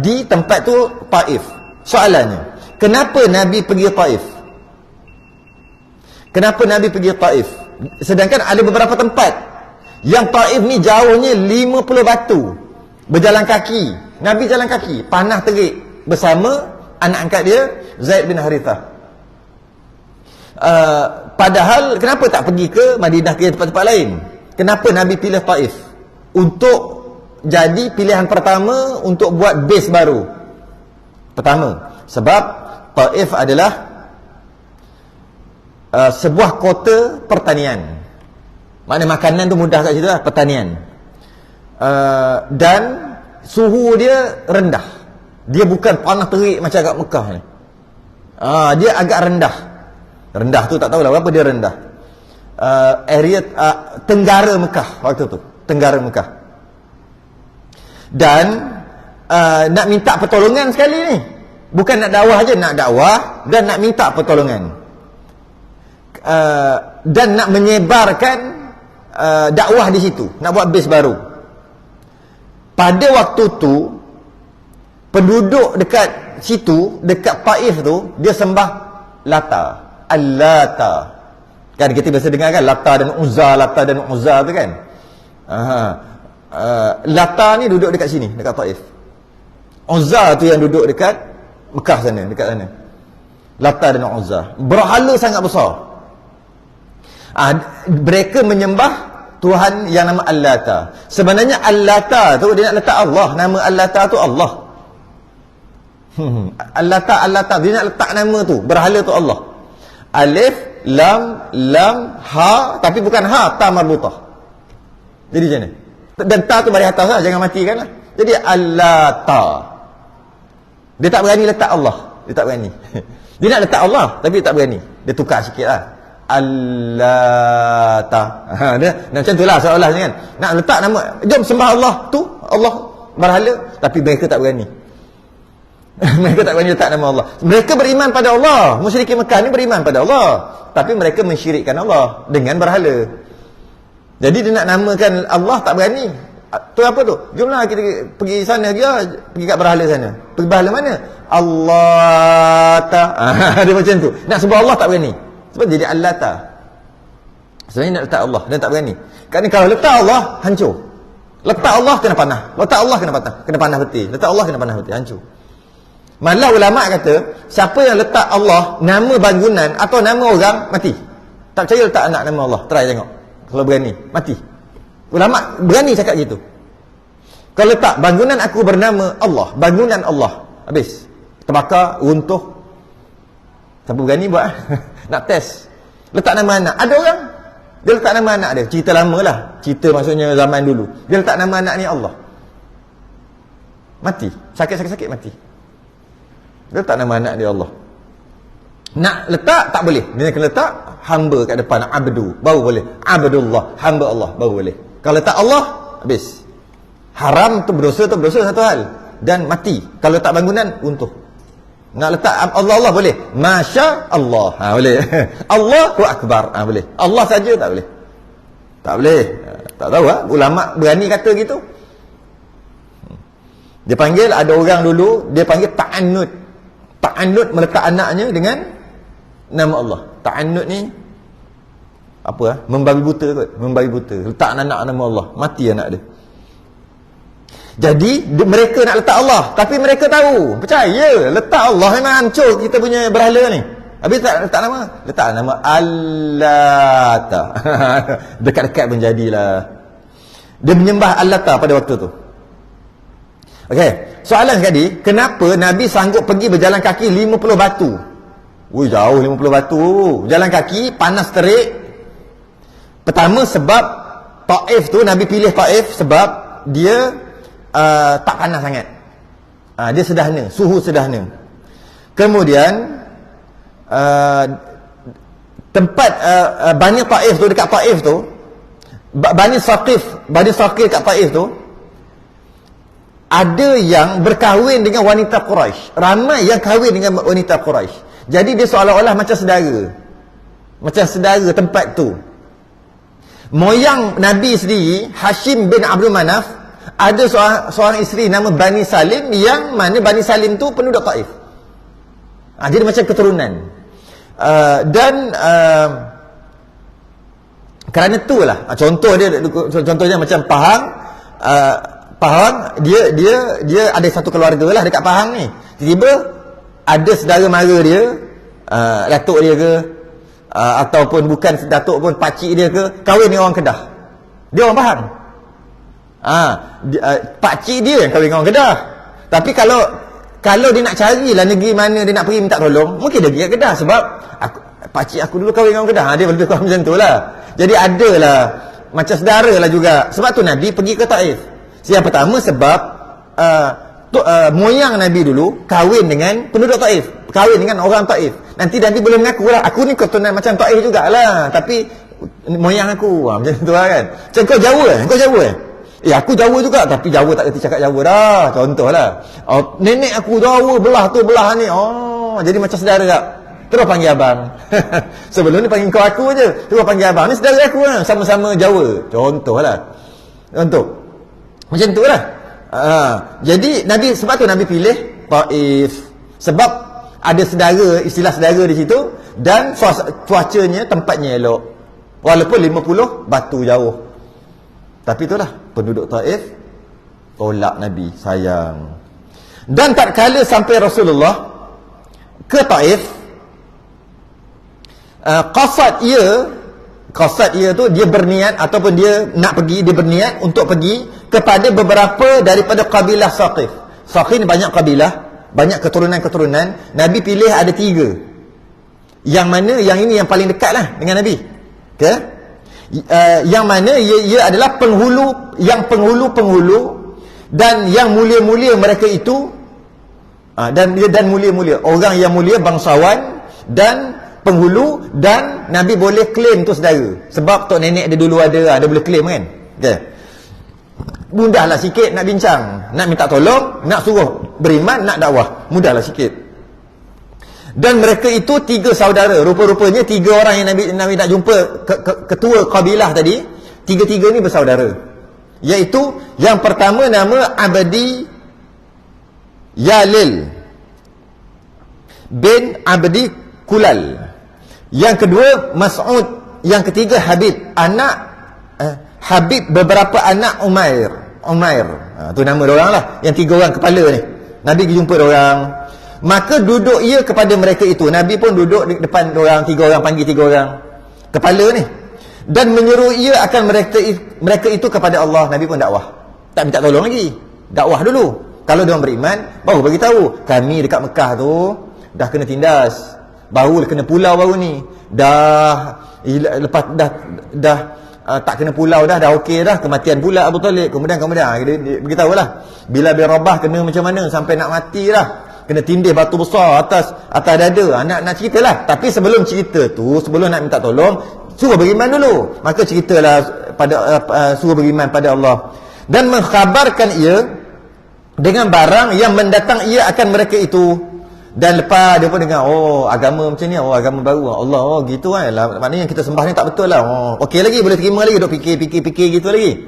di tempat tu Taif. Soalannya, kenapa Nabi pergi Taif? Kenapa Nabi pergi Taif? Sedangkan ada beberapa tempat. Yang Taif ni jauhnya 50 batu. Berjalan kaki. Nabi jalan kaki, panah terik bersama anak angkat dia Zaid bin Harithah. Padahal kenapa tak pergi ke Madinah, ke tempat-tempat lain? Kenapa Nabi pilih Taif untuk jadi pilihan pertama untuk buat base baru? Pertama, sebab Taif adalah sebuah kota pertanian. Maknanya makanan tu mudah kat situ lah, pertanian. Dan suhu dia rendah. Dia bukan panas terik macam kat Mekah ni. Dia agak rendah. Rendah tu tak tahulah berapa dia rendah. Area tenggara Mekah waktu tu, tenggara Mekah. Dan nak minta pertolongan sekali ni. Bukan nak dakwah je, nak dakwah dan nak minta pertolongan. Dan nak menyebarkan dakwah di situ, nak buat base baru. Pada waktu tu penduduk dekat situ, dekat Taif tu, dia sembah Lata, Al-Lata. Kan kita biasa dengar kan Lata dan Uzza tu kan. Lata ni duduk dekat sini, dekat Taif. Uzza tu yang duduk dekat Mekah sana, dekat sana. Lata dan Uzza, berhala sangat besar. Mereka menyembah Tuhan yang nama Al-Lata. Sebenarnya Al-Lata tu dia nak letak Allah. Nama Al-Lata tu Allah. Al-Lata dia nak letak nama tu, berhala tu Allah. Alif, lam, ha, tapi bukan ha, ta marbutah. Jadi macam mana? Dan ta tu balik atas lah, jangan matikan lah. Jadi Al-Lata. Dia tak berani letak Allah. Dia tak berani. Dia nak letak Allah, tapi dia tak berani. Dia tukar sikit lah. Al-Lata. Dia macam tu lah seolah kan. Nak letak nama, jom sembah Allah tu, Allah berhala, tapi mereka tak berani. Mereka tak berani letak nama Allah. Mereka beriman pada Allah. Musyrikin Mekah ni beriman pada Allah, tapi mereka mensyirikkan Allah dengan berhala. Jadi dia nak namakan Allah, tak berani. Tu apa tu? Jomlah kita pergi sana dia, pergi kat berhala sana. Pergi berhala mana? Allah ta. Dia macam tu. Nak sebut Allah tak berani. Sebab jadi Al-Lata. Sebenarnya nak letak Allah dan tak berani. Kerana kalau letak Allah, hancur. Letak Allah kena panah. Letak Allah kena panah. Kena panah betul. Letak Allah kena panah betul, hancur. Malah ulama kata, siapa yang letak Allah nama bangunan atau nama orang, mati. Tak percaya letak anak nama Allah, try tengok. Kalau berani, mati. Ulama berani cakap gitu. Kalau letak bangunan aku bernama Allah, bangunan Allah, habis. Terbakar, runtuh. Siapa berani buat? Nak test. Letak nama anak. Ada orang, dia letak nama anak dia. Cerita lama lah. Cerita maksudnya zaman dulu. Dia letak nama anak ni Allah. Mati. Sakit-sakit mati. Dia letak nama anak dia Allah. Nak letak, tak boleh. Dia kena letak hamba kat depan. Abdu. Baru boleh. Abdullah. Hamba Allah. Baru boleh. Kalau letak Allah, habis. Haram tu berdosa satu hal. Dan mati. Kalau letak bangunan, runtuh. Nak letak Allah boleh. Masya Allah. Boleh. Allahu Akbar. Boleh. Allah saja tak boleh. Tak boleh. Tak tahu ulama berani kata gitu. Dia panggil, ada orang dulu, dia panggil ta'annud. Ta'annud meletak anaknya dengan nama Allah. Ta'annud ni apa membabi buta kot. Membabi buta. Letak anak nama Allah. Mati anak dia. Jadi mereka nak letak Allah, tapi mereka tahu, percaya letak Allah memang hancur kita punya berhala ni. Habis letak nama, letak nama Allata. Dekat-dekat pun jadilah. Dia menyembah Allata pada waktu tu. Okey, soalan sekali, kenapa Nabi sanggup pergi berjalan kaki 50 batu? Ui, jauh 50 batu. Jalan kaki panas terik. Pertama sebab Taif tu, Nabi pilih Taif sebab dia tak panas sangat. Dia sederhana, suhu sederhana. Kemudian tempat Bani Taif tu, dekat Taif tu, Bani Saqif kat Taif tu, ada yang berkahwin dengan wanita Quraisy. Ramai yang kahwin dengan wanita Quraisy. Jadi dia seolah-olah macam saudara. Macam saudara tempat tu. Moyang Nabi sendiri, Hashim bin Abdul Manaf, ada seorang isteri nama Bani Salim, yang mana Bani Salim tu penduduk Taif. Jadi macam keturunan. Kerana tu lah, contohnya macam Pahang. Pahang, dia ada satu keluarga lah dekat Pahang ni. Tiba-tiba ada saudara mara dia, datuk dia ke, ataupun bukan datuk pun, pakcik dia ke, kahwin dengan orang Kedah. Dia orang Pahang. Pakcik dia yang kahwin dengan orang Kedah. Tapi kalau dia nak carilah negeri mana dia nak pergi minta tolong, mungkin dia pergi ke Kedah. Sebab pakcik aku dulu kahwin dengan orang Kedah. Dia lebih kurang macam tu lah. Jadi adalah macam saudara lah juga. Sebab tu Nabi pergi ke Taif. Yang pertama sebab moyang Nabi dulu kahwin dengan penduduk Taif, kahwin dengan orang Taif. Nanti Nabi boleh mengaku lah, aku ni keturunan macam Taif jugalah, tapi moyang aku macam tu lah kan. Macam kau Jawa kau Jawa aku Jawa juga, tapi Jawa tak kerti cakap Jawa dah. Contohlah, nenek aku Jawa, belah tu belah ni. Jadi macam saudara tak? Terus panggil abang. Sebelum ni panggil kau aku je, terus panggil abang. Ni saudara aku lah, sama-sama Jawa. Contohlah. Macam tu lah. Jadi Nabi, sebab tu Nabi pilih Taif. Sebab ada saudara, istilah saudara di situ, dan cuacanya, tempatnya elok. Walaupun 50 batu jauh. Tapi itulah, penduduk Taif tolak Nabi, sayang. Dan tak kala sampai Rasulullah ke Taif, qasad ia tu, dia berniat ataupun dia nak pergi, dia berniat untuk pergi kepada beberapa daripada kabilah Saqif. Saqif ni banyak kabilah, banyak keturunan-keturunan. Nabi pilih ada 3. Yang mana yang ini yang paling dekat lah dengan Nabi. Yang mana ia adalah penghulu, yang penghulu dan yang mulia-mulia mereka itu, dan mulia-mulia, orang yang mulia, bangsawan dan penghulu, dan Nabi boleh claim tu saudara. Sebab tok nenek dia dulu ada, dia boleh claim kan. Mudahlah sikit nak bincang, nak minta tolong, nak suruh beriman, nak dakwah, mudahlah sikit. Dan mereka itu 3 saudara. Rupa-rupanya 3 orang yang Nabi nak jumpa, ketua kabilah tadi, 3 ni bersaudara. Iaitu yang pertama nama Abdi Yalil bin Abdi Kulal. Yang kedua Mas'ud. Yang ketiga Habib, anak Habib beberapa anak Umair. Tu nama dia orang lah, yang 3 orang kepala ni. Nabi pergi jumpa dia orang. Maka duduk ia kepada mereka itu. Nabi pun duduk di depan tiga orang, panggil tiga orang kepala ni, dan menyeru ia akan mereka itu kepada Allah. Nabi pun dakwah, tak minta tolong lagi, dakwah dulu. Kalau dia orang beriman, baru bagi tahu kami dekat Mekah tu dah kena tindas, baru kena pulau baru ni, lepas dah tak kena pulau dah okey dah, kematian pula Abu Talib. Kemudian dia beritahu lah bila bin Rabah kena macam mana sampai nak mati dah, kena tindih batu besar atas dada. Nak ceritalah. Tapi sebelum cerita tu, sebelum nak minta tolong, suruh beriman dulu. Maka ceritalah suruh beriman pada Allah dan mengkhabarkan ia dengan barang yang mendatang ia akan mereka itu. Dan lepas dia pun dengar, oh agama macam ni, oh agama baru, Allah, oh gitu kan, maknanya yang kita sembah ni tak betul lah, oh okey lagi, boleh terima lagi, duk fikir gitu lagi.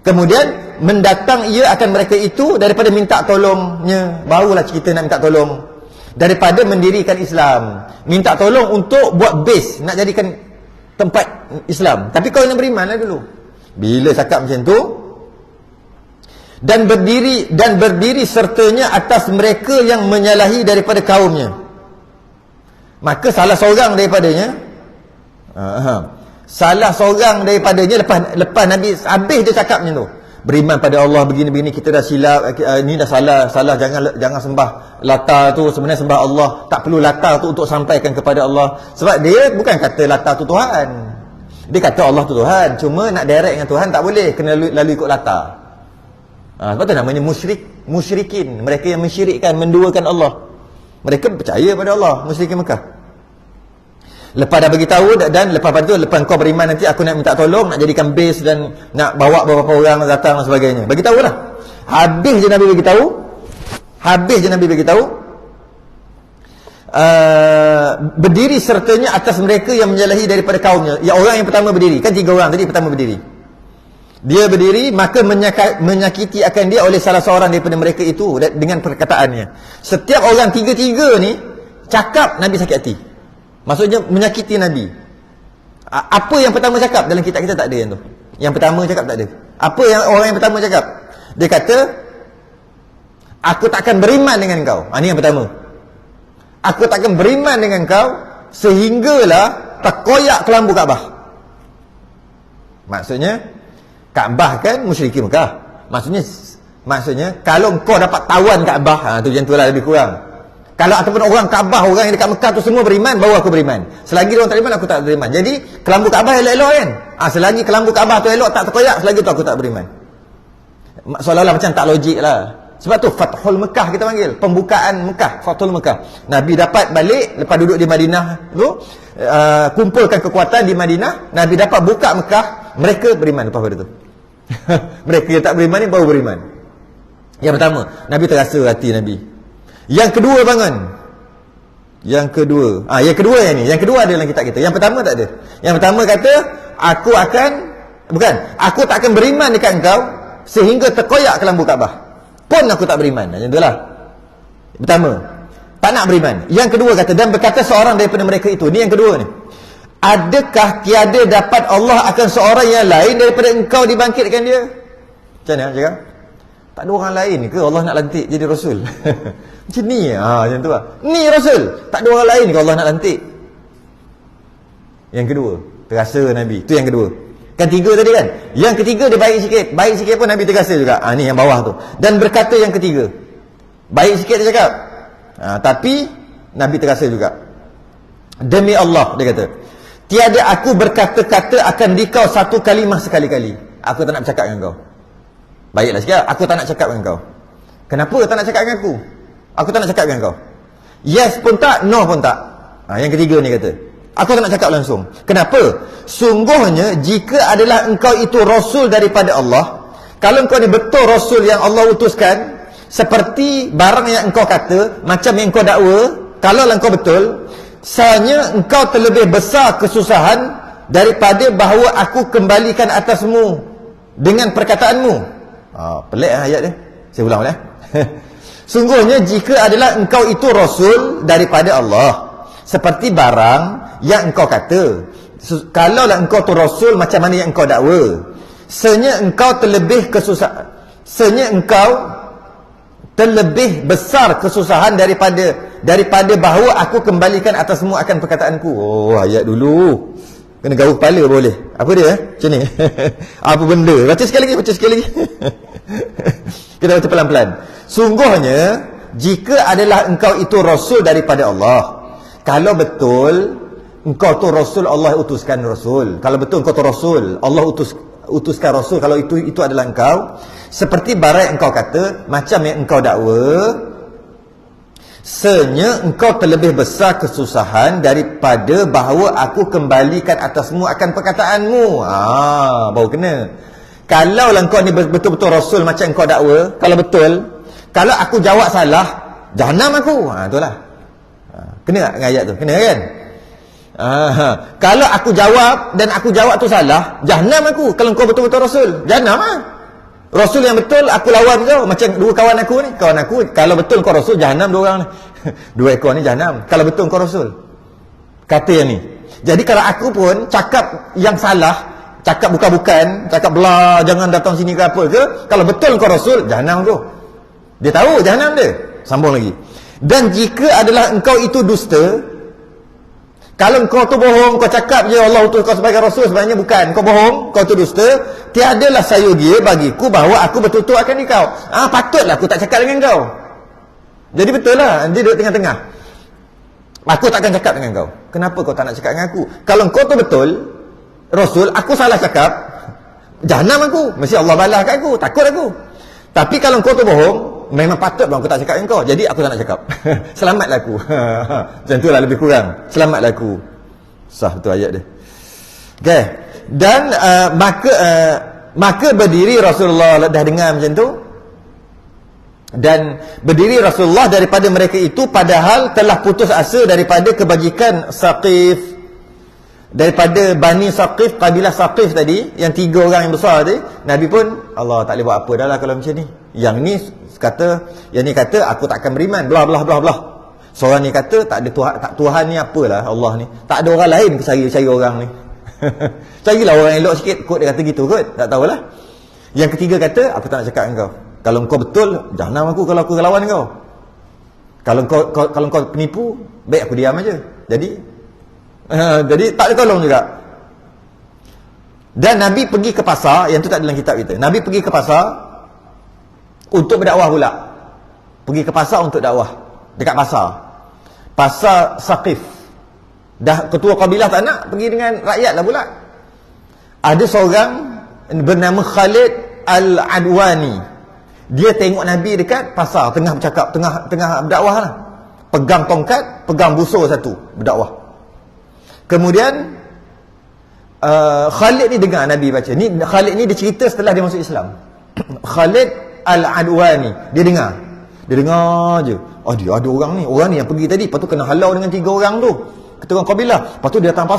Kemudian mendatang ia akan mereka itu daripada minta tolongnya, barulah cerita nak minta tolong, daripada mendirikan Islam, minta tolong untuk buat base, nak jadikan tempat Islam. Tapi kau nak beriman lah dulu. Bila cakap macam tu, dan berdiri sertanya atas mereka yang menyalahi daripada kaumnya, maka salah seorang daripadanya lepas Nabi habis dia cakap macam tu, beriman pada Allah begini-begini, kita dah silap, ini dah salah, jangan sembah Lata tu, sebenarnya sembah Allah, tak perlu Lata tu untuk sampaikan kepada Allah. Sebab dia bukan kata Lata tu Tuhan, dia kata Allah tu Tuhan, cuma nak direct dengan Tuhan tak boleh, kena lalu ikut Lata. Sebab tu namanya musyrikin, mereka yang mensyirikkan, menduakan Allah. Mereka percaya pada Allah, musyrikin Mekah. Lepas dah beritahu, dan lepas tu, lepas kau beriman nanti aku nak minta tolong, nak jadikan base dan nak bawa beberapa orang datang dan sebagainya. Beritahu lah. Habis je Nabi beritahu, berdiri sertanya atas mereka yang menyalahi daripada kaumnya. Ya, orang yang pertama berdiri, kan 3 orang tadi pertama berdiri. Dia berdiri, maka menyakiti akan dia oleh salah seorang daripada mereka itu dengan perkataannya. Setiap orang 3 ni cakap, Nabi sakit hati. Maksudnya menyakiti Nabi. Apa yang pertama cakap dalam kitab kita tak ada yang tu. Yang pertama cakap tak ada. Apa yang orang yang pertama cakap? Dia kata, aku takkan beriman dengan kau. Ini yang pertama. Aku takkan beriman dengan kau sehinggalah terkoyak kelambu Kaabah. Maksudnya Kaabah kan musyrikin Mekah. Maksudnya kalau kau dapat tawan Kaabah, tu macam tu lah lebih kurang. Kalau ataupun orang Kaabah, orang yang dekat Mekah tu semua beriman, baru aku beriman. Selagi dia orang tak beriman, aku tak beriman. Jadi kelambu Kaabah elok-elok kan. Selagi kelambu Kaabah tu elok, tak terkoyak, selagi tu aku tak beriman. Seolah-olah macam tak logik lah. Sebab tu Fathul Mekah kita panggil, pembukaan Mekah, Fathul Mekah. Nabi dapat balik lepas duduk di Madinah tu, kumpulkan kekuatan di Madinah, Nabi dapat buka Mekah, mereka beriman lepas pada tu. Mereka yang tak beriman ni baru beriman. Yang pertama, Nabi terasa hati Nabi. Yang kedua bangun. Yang kedua yang kedua ada dalam kitab kita. Yang pertama tak ada. Yang pertama kata, aku tak akan beriman dekat engkau sehingga terkoyak kelambu Kaabah. Pun aku tak beriman. Macam itulah. Pertama, tak nak beriman. Yang kedua kata, dan berkata seorang daripada mereka itu. Ni yang kedua ni. Adakah tiada dapat Allah akan seorang yang lain daripada engkau dibangkitkan dia? Macam mana cakap? Tak ada orang lain ke Allah nak lantik jadi Rasul? Macam ni macam tu lah. Ni Rasul, tak ada orang lain ke Allah nak lantik? Yang kedua, terasa Nabi. Tu yang kedua. Kan 3 tadi kan? Yang ketiga dia baik sikit pun Nabi terasa juga. Ni yang bawah tu. Dan berkata yang ketiga, baik sikit dia cakap, tapi Nabi terasa juga. Demi Allah, dia kata, tiada aku berkata-kata akan dikau satu kalimah sekali-kali. Aku tak nak bercakap dengan kau. Baiklah sikit, aku tak nak cakap dengan kau. Kenapa tak nak cakap dengan aku? Aku tak nak cakap dengan kau. Yes pun tak, no pun tak. Yang ketiga ni kata, aku tak nak cakap langsung. Kenapa? Sungguhnya jika adalah engkau itu Rasul daripada Allah, kalau engkau ni betul Rasul yang Allah utuskan, seperti barang yang engkau kata, macam yang engkau dakwa, kalau engkau betul, sanya engkau terlebih besar kesusahan daripada bahawa aku kembalikan atasmu dengan perkataanmu. Pelik ayat dia. Saya ulang boleh? Sungguhnya jika adalah engkau itu Rasul daripada Allah, seperti barang yang engkau kata, kalaulah engkau tu Rasul macam mana yang engkau dakwa, senya engkau terlebih kesusahan, senya engkau terlebih besar kesusahan daripada bahawa aku kembalikan atasmu akan perkataanku. Oh, ayat dulu. Kena gaul kepala boleh. Apa dia? Macam ni. Apa benda? Baca sekali lagi. Kita baca pelan-pelan. Sungguhnya, jika adalah engkau itu Rasul daripada Allah, kalau betul engkau tu Rasul, Allah utuskan Rasul. Kalau betul engkau tu Rasul, Allah utuskan Rasul. Kalau itu adalah engkau, seperti barang yang engkau kata, macam yang engkau dakwa, senya engkau terlebih besar kesusahan daripada bahawa aku kembalikan atasmu akan perkataanmu. Baru kena. Kalau engkau ni betul-betul Rasul macam engkau dakwa, kalau betul, kalau aku jawab salah, jahanam aku. Itulah. Kena tak dengan ayat tu? Kena kan? Kalau aku jawab dan aku jawab tu salah, jahanam aku. Kalau engkau betul-betul Rasul, jahanam Rasul yang betul, aku lawan kau. Macam dua kawan aku ni. Kawan aku, kalau betul kau Rasul, jahanam dua orang ni. Dua ekor ni jahanam. Kalau betul kau Rasul. Kata yang ni. Jadi kalau aku pun cakap yang salah, cakap bukan-bukan, cakap belah, jangan datang sini ke apa ke, kalau betul kau Rasul, jahanam tu. Dia tahu jahanam dia. Sambung lagi. Dan jika adalah engkau itu dusta, kalau kau tu bohong, kau cakap je Allah utus kau sebagai Rasul, sebenarnya bukan. Kau bohong, kau tu dusta, tiadalah sayugia bagiku bahawa aku betul-betul akan dikau. Patutlah aku tak cakap dengan kau. Jadi betul lah, dia duduk tengah-tengah. Aku takkan cakap dengan kau. Kenapa kau tak nak cakap dengan aku? Kalau kau tu betul Rasul, aku salah cakap, jahanam aku. Mesti Allah balas kat aku, takut aku. Tapi kalau kau tu bohong, memang patut aku tak cakap dengan kau. Jadi aku tak nak cakap. Selamatlah aku. Macam tu lah lebih kurang. Selamatlah aku. Sah betul ayat dia. Okay. Dan maka berdiri Rasulullah, dah dengar macam tu. Dan berdiri Rasulullah daripada mereka itu, padahal telah putus asa daripada kebajikan Saqif, daripada Bani Saqif, kabilah Saqif tadi, yang 3 orang yang besar tadi. Nabi pun, Allah tak boleh buat apa dah lah kalau macam ni. Yang ni kata aku takkan beriman, belah. Seorang ni kata tak ada Tuhan ni apalah, Allah ni tak ada orang lain ke cari orang ni. Carilah orang elok sikit kot, dia kata gitu kot, tak tahulah. Yang ketiga kata, aku tak nak cakap dengan kau. Kalau kau betul, jahanam aku kalau aku lawan kau. Kalau kau penipu, baik aku diam aja. Jadi tak ada tolong juga. Dan Nabi pergi ke pasar, yang tu tak dalam kitab kita. Nabi pergi ke pasar untuk berdakwah pula. Pergi ke pasar untuk dakwah. Dekat pasar Saqif. Dah ketua kabilah tak nak, pergi dengan rakyat lah pula. Ada seorang bernama Khalid Al-Adwani. Dia tengok Nabi dekat pasar, tengah bercakap, tengah berdakwah lah. Pegang tongkat, pegang busur satu, berdakwah. Kemudian Khalid ni dengar Nabi baca. Khalid ni dia cerita setelah dia masuk Islam. Khalid Al-Adwani, dia dengar je. Dia ada orang ni yang pergi tadi, lepas tu kena halau dengan 3 orang tu, ketua orang kabilah. Lepas tu dia datang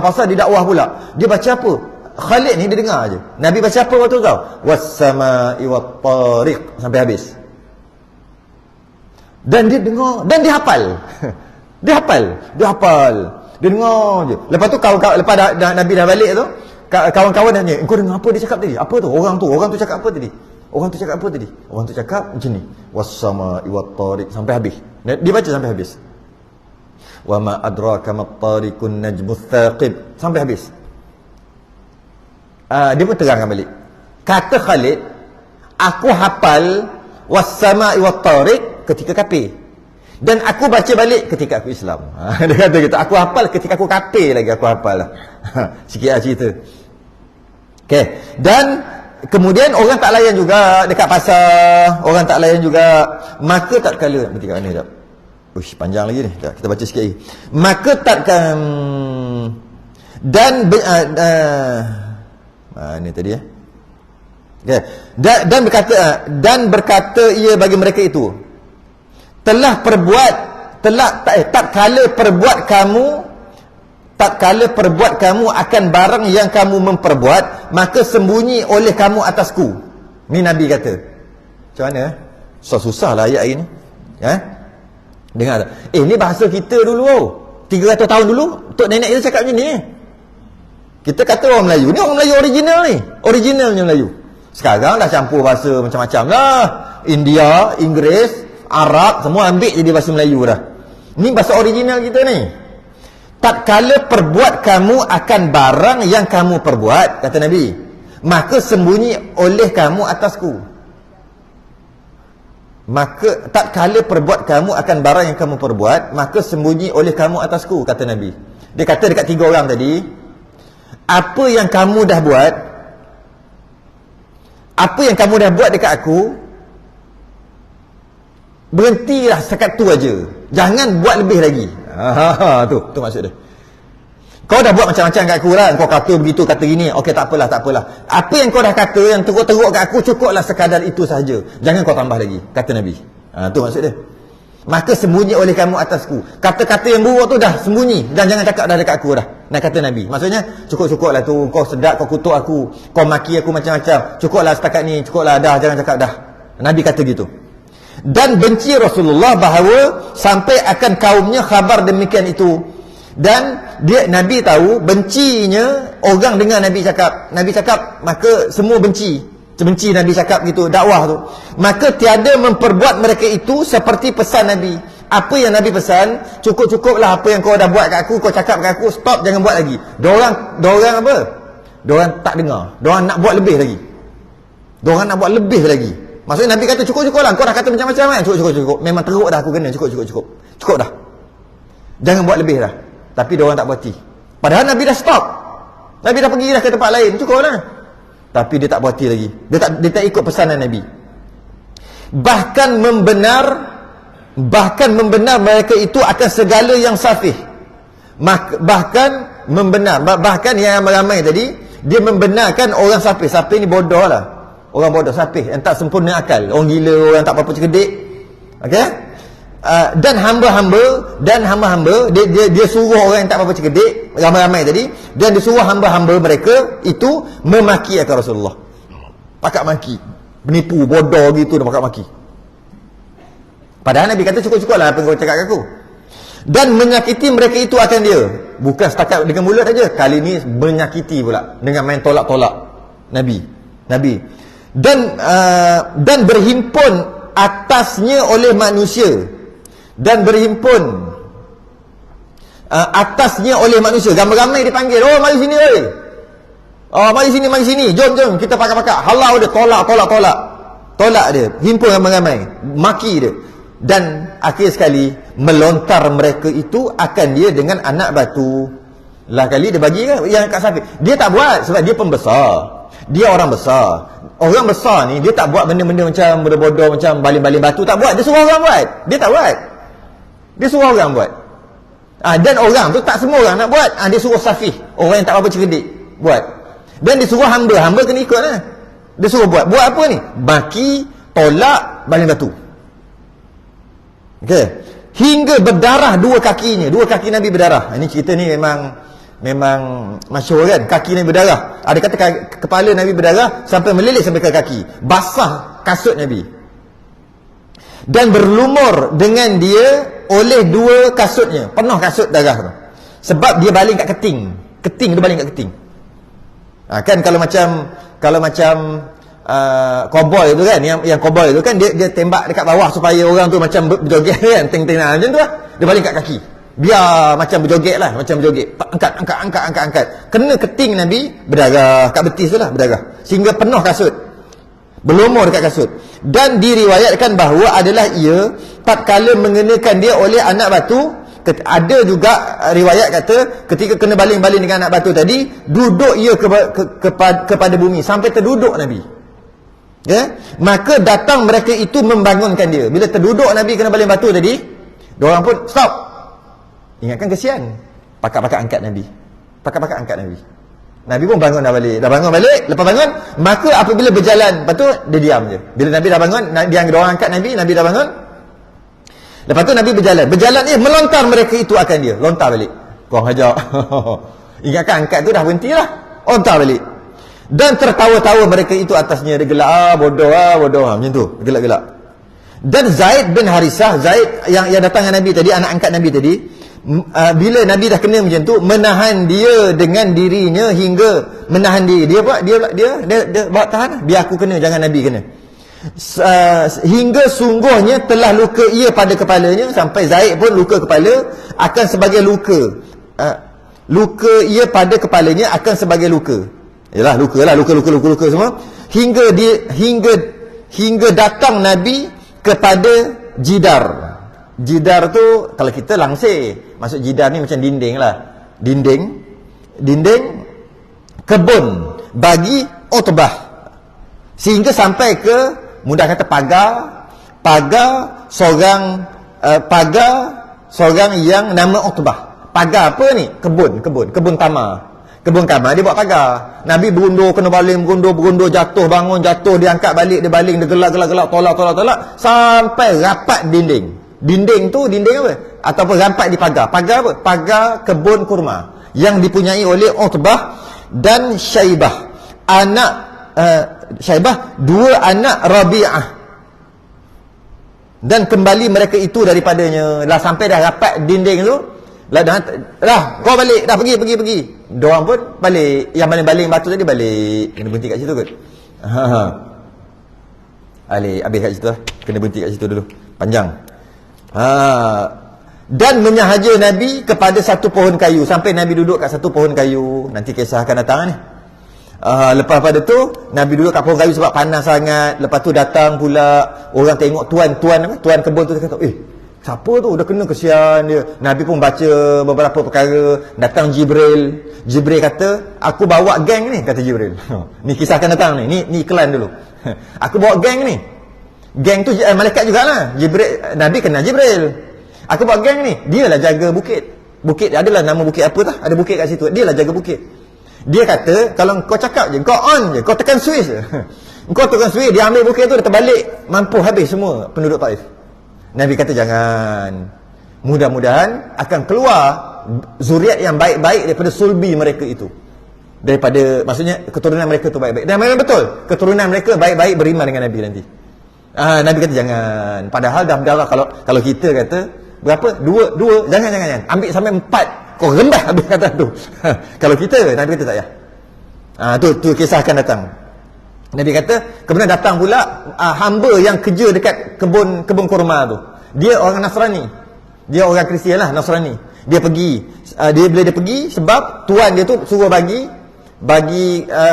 pasar dia dakwah pula. Dia baca apa? Khalid ni dia dengar je. Nabi baca apa waktu tu? Was-sama'i wat-tariq, sampai habis. Dan dia dengar, dan dia hafal. Dia dengar je. Lepas tu lepas Nabi dah balik tu, kawan-kawan tanya, "Engkau dengar apa dia cakap tadi? Apa tu? Orang tu cakap apa tadi?" Orang tu cakap macam ni. Was-sama'i wat-tariq, sampai habis. Dia baca sampai habis. Wa ma adraka mat-tariqun najmus thaqib, sampai habis. Dia pun terangkan balik. Kata Khalid, aku hafal was-sama'i wat-tariq ketika kafir, dan aku baca balik ketika aku Islam. Dia kata gitu. Aku hafal ketika aku kafir lagi, aku hafal lah. Sikit lah cerita. Okay. Dan kemudian orang tak layan juga dekat pasar. Maka tak kala, berarti kat mana sekejap. Panjang lagi ni. Kita baca sikit lagi. Maka takkan ini tadi ya. Okay. Dan berkata ia bagi mereka itu, tatkala perbuat kamu akan barang yang kamu memperbuat, maka sembunyi oleh kamu atasku. Ni Nabi kata. Macam mana? Susah lah ayat ini. Dengar tak? Ni bahasa kita dulu 300 tahun dulu, tok nenek kita cakap macam ni. Kita kata orang Melayu. Ni orang Melayu original ni. Originalnya Melayu. Sekarang dah campur bahasa macam-macam lah. India, Inggeris, Arab, semua ambil jadi bahasa Melayu dah. Ni bahasa original kita ni. Tatkala perbuat kamu akan barang yang kamu perbuat, kata Nabi, maka sembunyi oleh kamu atasku. Maka tatkala perbuat kamu akan barang yang kamu perbuat, maka sembunyi oleh kamu atasku, kata Nabi. Dia kata dekat 3 orang tadi, apa yang kamu dah buat, apa yang kamu dah buat dekat aku, berhentilah sekat tu aja. Jangan buat lebih lagi. Tu maksud dia. Kau dah buat macam-macam kat aku lah. Kau kata begitu, kata gini. Okey, tak apalah. Apa yang kau dah kata, yang teruk-teruk kat aku, cukuplah sekadar itu sahaja. Jangan kau tambah lagi, kata Nabi. Tu maksud dia. Maka sembunyi oleh kamu atasku. Kata-kata yang buruk tu dah sembunyi, dan jangan cakap dah dekat aku dah. Nah, kata Nabi. Maksudnya, cukup-cukuplah tu. Kau sedap, kau kutuk aku, kau maki aku macam-macam. Cukuplah setakat ni, cukuplah dah, jangan cakap dah. Nabi kata gitu. Dan benci Rasulullah bahawa sampai akan kaumnya khabar demikian itu. Dan Nabi tahu bencinya orang dengar Nabi cakap, maka semua benci Nabi cakap gitu, dakwah tu. Maka tiada memperbuat mereka itu seperti pesan Nabi. Apa yang Nabi pesan, cukup-cukuplah apa yang kau dah buat kat aku, kau cakap kat aku, stop, jangan buat lagi. Diorang apa? Diorang tak dengar. Diorang nak buat lebih lagi. Maksudnya Nabi kata cukup-cukup lah. Kau dah kata macam-macam kan? Cukup. Memang teruk dah aku kena. Cukup dah. Jangan buat lebih dah. Tapi diorang tak berhati. Padahal Nabi dah stop. Nabi dah pergi dah ke tempat lain. Cukup lah. Tapi dia tak berhati lagi. Dia tak ikut pesanan Nabi. Bahkan membenar mereka itu akan segala yang safih. Bahkan yang ramai tadi, dia membenarkan orang safih. Safih ni bodoh lah. Orang bodoh, sapih, yang tak sempurna akal, orang gila, orang tak apa-apa cerdik. Okey? Dan hamba-hamba dia suruh orang yang tak apa-apa cerdik, ramai-ramai tadi, dan dia suruh hamba-hamba mereka itu memaki akan Rasulullah. Pakat maki, menipu, bodoh gitu, dia pakat maki. Padahal Nabi kata cukup-cukuplah apa yang kau cakap kat aku. Dan menyakiti mereka itu akan dia. Bukan setakat dengan mulut saja, kali ni menyakiti pula dengan main tolak-tolak Nabi. Dan berhimpun atasnya oleh manusia, atasnya oleh manusia. Ramai-ramai dipanggil, mari sini oi. Mari sini, jom kita pakak-pakak. Halau dia, tolak dia, himpun ramai-ramai, maki dia. Dan akhir sekali melontar mereka itu akan dia dengan anak batu. Lah kali dia bagi kan yang kat Safir. Dia tak buat sebab dia pembesar. Dia orang besar. Orang besar ni dia tak buat benda-benda macam bodoh-bodoh, macam baling-baling batu, tak buat. Dia suruh orang buat. Dia tak buat. Dia suruh orang buat. Dan orang tu tak semua orang nak buat. Dia suruh Safih, orang yang tak apa-apa cerdik, buat. Dan dia suruh hamba kena ikut lah. Dia suruh buat apa ni? Maki, tolak, baling batu. Okey. Hingga berdarah 2 kakinya. 2 kaki Nabi berdarah. Ini cerita ni memang masyhur kan, kaki Nabi berdarah. Ada kata kepala Nabi berdarah sampai melilit sampai ke kaki, basah kasut Nabi, dan berlumur dengan dia oleh 2 kasutnya, penuh kasut darah tu. Sebab dia baling kat keting dia baling kat keting. Kan kalau macam cowboy tu kan, yang cowboy tu kan, dia tembak dekat bawah supaya orang tu macam berjoget kan, ting-ting macam tu lah. Dia baling kat kaki, biar macam berjoget lah, angkat. Kena keting Nabi, berdarah kat betis tu lah, berdarah sehingga penuh kasut, berlumur dekat kasut. Dan diriwayatkan bahawa adalah ia tatkala mengenakan dia oleh anak batu. Ada juga riwayat kata ketika kena baling-baling dengan anak batu tadi, duduk ia kepada bumi sampai terduduk Nabi. Maka datang mereka itu membangunkan dia. Bila terduduk Nabi kena baling batu tadi, diorang pun stop. Ingatkan kesian, pakat-pakat angkat Nabi. Nabi pun bangun dah balik. Lepas bangun, maka apabila berjalan, lepas tu dia diam je. Bila Nabi dah bangun, dia orang angkat Nabi dah bangun. Lepas tu Nabi berjalan ni melontar mereka itu akan dia. Lontar balik. Korang hajar. Ingatkan angkat tu dah berhenti lah. Lontar balik. Dan tertawa-tawa mereka itu atasnya. Dia gelak, bodoh. Macam tu, gelak-gelak. Dan Zaid bin Harisah, Zaid yang datang dengan Nabi tadi, anak angkat Nabi tadi, bila Nabi dah kena macam tu, menahan dia dengan dirinya hingga menahan diri. Dia bawa tahan, biar aku kena, jangan Nabi kena. hingga sungguhnya telah luka ia pada kepalanya, sampai Zaid pun luka kepala, akan sebagai luka. Luka ia pada kepalanya akan sebagai luka. Yalah, luka semua. Hingga datang Nabi kepada jidar. Jidar tu kalau kita langsir, maksud jidar ni macam dinding lah. Dinding kebun bagi Utbah. Sehingga sampai ke, mudah kata pagar seorang yang nama Utbah. Pagar apa ni? Kebun tamar. Kebun kamar dia buat pagar. Nabi berundur, kena baling, berundur, jatuh, bangun, jatuh, dia angkat balik, dia baling, dia gelak, tolak, sampai rapat dinding. Dinding tu, dinding apa? Ataupun rapat di pagar. Pagar apa? Pagar kebun kurma yang dipunyai oleh Utbah dan Syaibah. Syaibah, dua anak Rabi'ah. Dan kembali mereka itu daripadanya. Lah sampai dah rapat dinding tu, Lah kau balik, dah pergi. Diorang pun balik. Yang baling batu tadi balik. Kena berhenti kat situ kot. Habis kat situ lah. Kena berhenti kat situ dulu. Panjang. Dan menyahaja Nabi kepada satu pohon kayu. Sampai Nabi duduk kat satu pohon kayu. Nanti kisah akan datang ni. Lepas pada tu Nabi duduk kat pohon kayu sebab panas sangat. Lepas tu datang pula orang tengok tuan kebun tu, dia kata, siapa tu? Dah kena, kesian dia. Nabi pun baca beberapa perkara. Datang Jibril kata, aku bawa geng ni, kata Jibril. Ni kisah akan datang ni iklan dulu. Aku bawa geng ni. Geng tu malaikat jugalah. Nabi kenal Jibril. Aku bawa geng ni, dia lah jaga bukit. Bukit adalah nama bukit apa tah? Ada bukit kat situ. Dia lah jaga bukit. Dia kata, kalau kau cakap je, kau on je, kau tekan switch je. Kau tekan switch, dia ambil bukit tu, dia terbalik, mampu habis semua penduduk Taif. Nabi kata jangan. Mudah-mudahan akan keluar zuriat yang baik-baik daripada sulbi mereka itu. Daripada, maksudnya keturunan mereka tu baik-baik. Dan memang betul, keturunan mereka baik-baik beriman dengan Nabi nanti. Nabi kata jangan. Padahal dah berdarah. Kalau kita kata berapa? Dua. Jangan. Ambil sampai 4. Kau rembah habis kata tu. Kalau kita, Nabi kata tak payah. Tu kisah akan datang. Nabi kata, kemudian datang pula hamba yang kerja dekat kebun kurma tu. Dia orang Nasrani. Dia orang Kristian lah, Nasrani. Dia pergi. Bila dia pergi, sebab tuan dia tu suruh bagi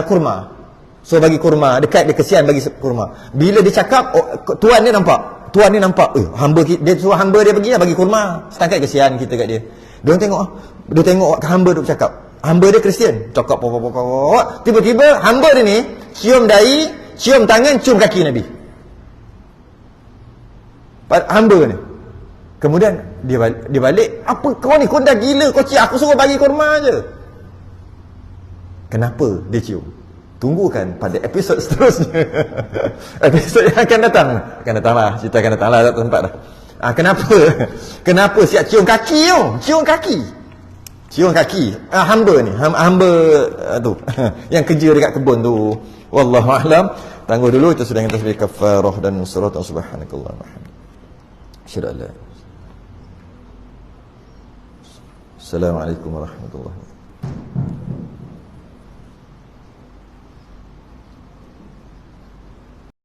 kurma. So bagi kurma, dekat dia kesian bagi kurma. Bila dia cakap, tuan ni nampak, hamba dia suruh hamba dia pergi lah bagi kurma. Setangkat kesian kita kat dia. Dia tengok hamba tu cakap. Hamba dia Kristian, cakap pokok. Tiba-tiba hamba dia ni cium dahi, cium tangan, cium kaki Nabi. Hamba ni. Kemudian dia balik, apa kau ni, kau dah gila, kau cium, aku suruh bagi kurma je. Kenapa dia cium? Tunggukan pada episod seterusnya. Episod yang akan datang. Cerita akan datang lah, tak tempat dah. Kenapa siap cium kaki tu? Cium kaki. Hamba ni, hamba tu yang kerja dekat kebun tu. Wallahu a'lam. Tangguh dulu, kita sudah dengan tasbih kafarah dan surat subhanakallah wa bihamdika. Asyhadu an la ilaha illa anta. Assalamualaikum warahmatullahi wabarakatuh.